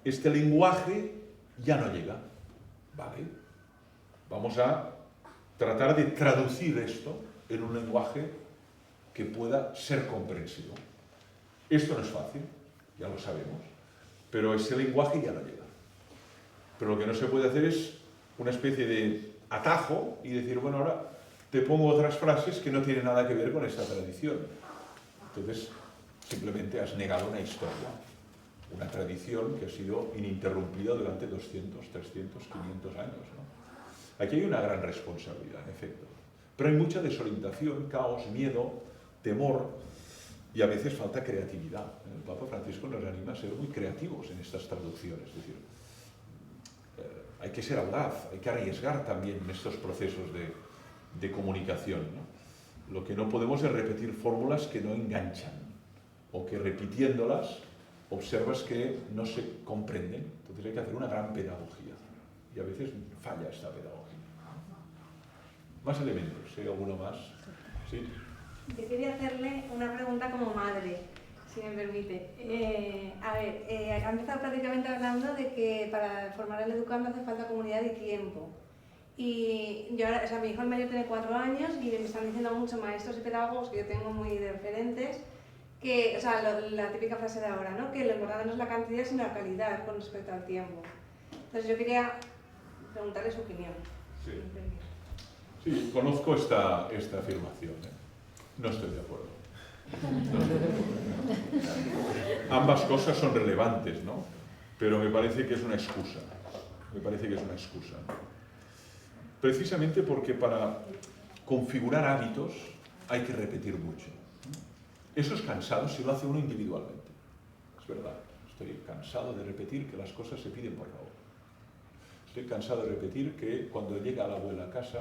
este lenguaje ya no llega, ¿vale? Vamos a tratar de traducir esto en un lenguaje que pueda ser comprensivo. Esto no es fácil, ya lo sabemos, pero ese lenguaje ya no llega. Pero lo que no se puede hacer es una especie de atajo y decir, bueno, ahora te pongo otras frases que no tienen nada que ver con esta tradición. Entonces, simplemente has negado una historia, una tradición que ha sido ininterrumpida durante 200, 300, 500 años, ¿no? Aquí hay una gran responsabilidad, en efecto. Pero hay mucha desorientación, caos, miedo, temor y a veces falta creatividad. El Papa Francisco nos anima a ser muy creativos en estas traducciones. Es decir, hay que ser audaz, hay que arriesgar también en estos procesos de comunicación, ¿no? Lo que no podemos es repetir fórmulas que no enganchan o que repitiéndolas observas que no se comprenden. Entonces hay que hacer una gran pedagogía y a veces falla esta pedagogía. Más elementos, ¿hay alguno más? ¿Sí? Yo quería hacerle una pregunta como madre, si me permite. Ha empezado prácticamente hablando de que para formar al educando hace falta comunidad y tiempo. Y yo ahora, mi hijo el mayor tiene 4 años y me están diciendo muchos maestros y pedagogos que yo tengo muy de referentes, que, la típica frase de ahora, ¿no? Que lo importante no es la cantidad sino la calidad con respecto al tiempo. Entonces yo quería preguntarle su opinión. Sí, sí, conozco esta afirmación, ¿eh? No estoy de acuerdo. Ambas cosas son relevantes, ¿no? Pero me parece que es una excusa. Me parece que es una excusa, ¿no? Precisamente porque para configurar hábitos hay que repetir mucho. Eso es cansado si lo hace uno individualmente. Es verdad. Estoy cansado de repetir que las cosas se piden por favor. Estoy cansado de repetir que cuando llega la abuela a casa,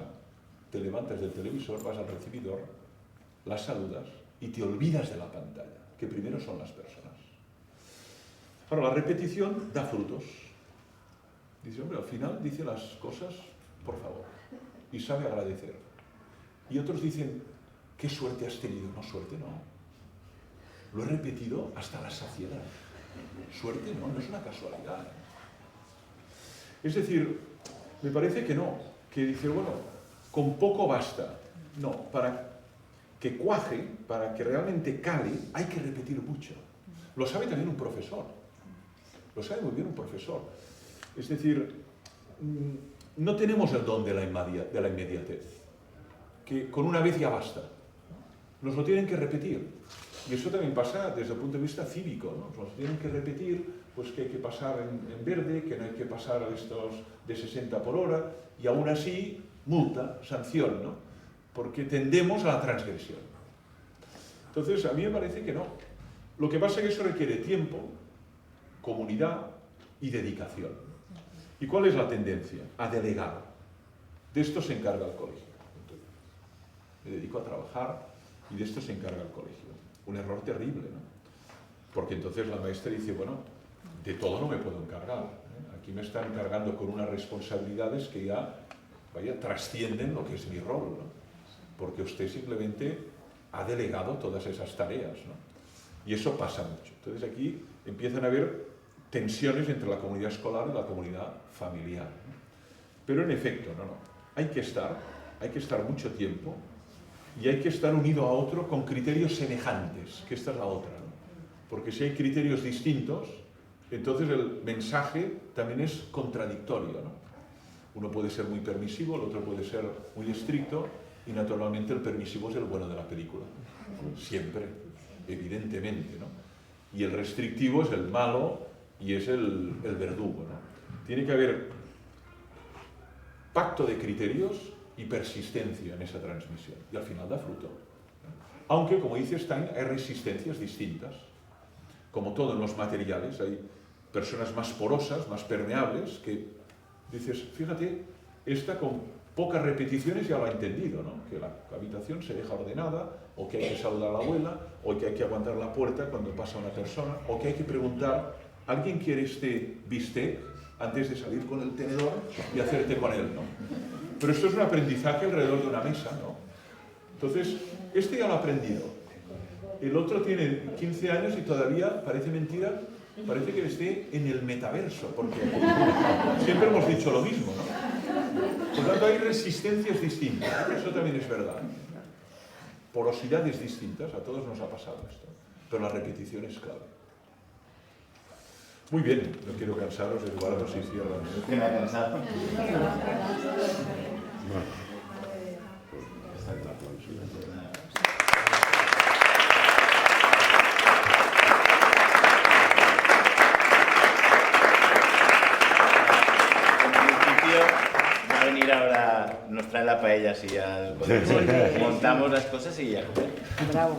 te levantas del televisor, vas al recibidor, la saludas y te olvidas de la pantalla, que primero son las personas. Ahora, la repetición da frutos. Dice, hombre, al final dice las cosas por favor y sabe agradecer. Y otros dicen, qué suerte has tenido. No, suerte no. Lo he repetido hasta la saciedad. Suerte no, no es una casualidad. Es decir, me parece que no, que dice, bueno, con poco basta. No, para que cuaje, para que realmente cale, hay que repetir mucho. Lo sabe también un profesor. Lo sabe muy bien un profesor. Es decir, no tenemos el don de la inmediatez, que con una vez ya basta. Nos lo tienen que repetir. Y eso también pasa desde el punto de vista cívico, ¿no? Nos tienen que repetir pues, que hay que pasar en verde, que no hay que pasar a estos de 60 por hora, y aún así, multa, sanción, ¿no? Porque tendemos a la transgresión. Entonces, a mí me parece que no. Lo que pasa es que eso requiere tiempo, comunidad y dedicación. ¿Y cuál es la tendencia? A delegar. De esto se encarga el colegio. Entonces, me dedico a trabajar y de esto se encarga el colegio. Un error terrible, ¿no? Porque entonces la maestra dice, bueno, de todo no me puedo encargar, ¿eh? Aquí me están encargando con unas responsabilidades que ya, vaya, trascienden lo que es mi rol, ¿no? Porque usted simplemente ha delegado todas esas tareas, ¿no? Y eso pasa mucho. Entonces aquí empiezan a haber tensiones entre la comunidad escolar y la comunidad familiar, ¿no? Pero en efecto, hay que estar mucho tiempo y hay que estar unido a otro con criterios semejantes, que esta es la otra, ¿no? Porque si hay criterios distintos, entonces el mensaje también es contradictorio, ¿no? Uno puede ser muy permisivo, el otro puede ser muy estricto, y naturalmente el permisivo es el bueno de la película, siempre, evidentemente, ¿no? Y el restrictivo es el malo y es el verdugo, ¿no? Tiene que haber pacto de criterios y persistencia en esa transmisión, y al final da fruto. Aunque, como dice Stein, hay resistencias distintas. Como todo en los materiales, hay personas más porosas, más permeables, que dices, fíjate, esta con pocas repeticiones ya lo ha entendido, ¿no? Que la habitación se deja ordenada, o que hay que saludar a la abuela, o que hay que aguantar la puerta cuando pasa una persona, o que hay que preguntar, ¿alguien quiere este bistec? Antes de salir con el tenedor y hacerte con él, ¿no? Pero esto es un aprendizaje alrededor de una mesa, ¿no? Entonces, este ya lo ha aprendido. El otro tiene 15 años y todavía, parece mentira, parece que esté en el metaverso, porque siempre hemos dicho lo mismo, ¿no? Por lo tanto, hay resistencias distintas, eso también es verdad. Porosidades distintas, a todos nos ha pasado esto, pero la repetición es clave. Muy bien, no quiero cansaros, Eduardo, si cierras. Que me ha cansado. Va a venir ahora, nos trae la paella así al colegio. Montamos las cosas y ya. Bravo.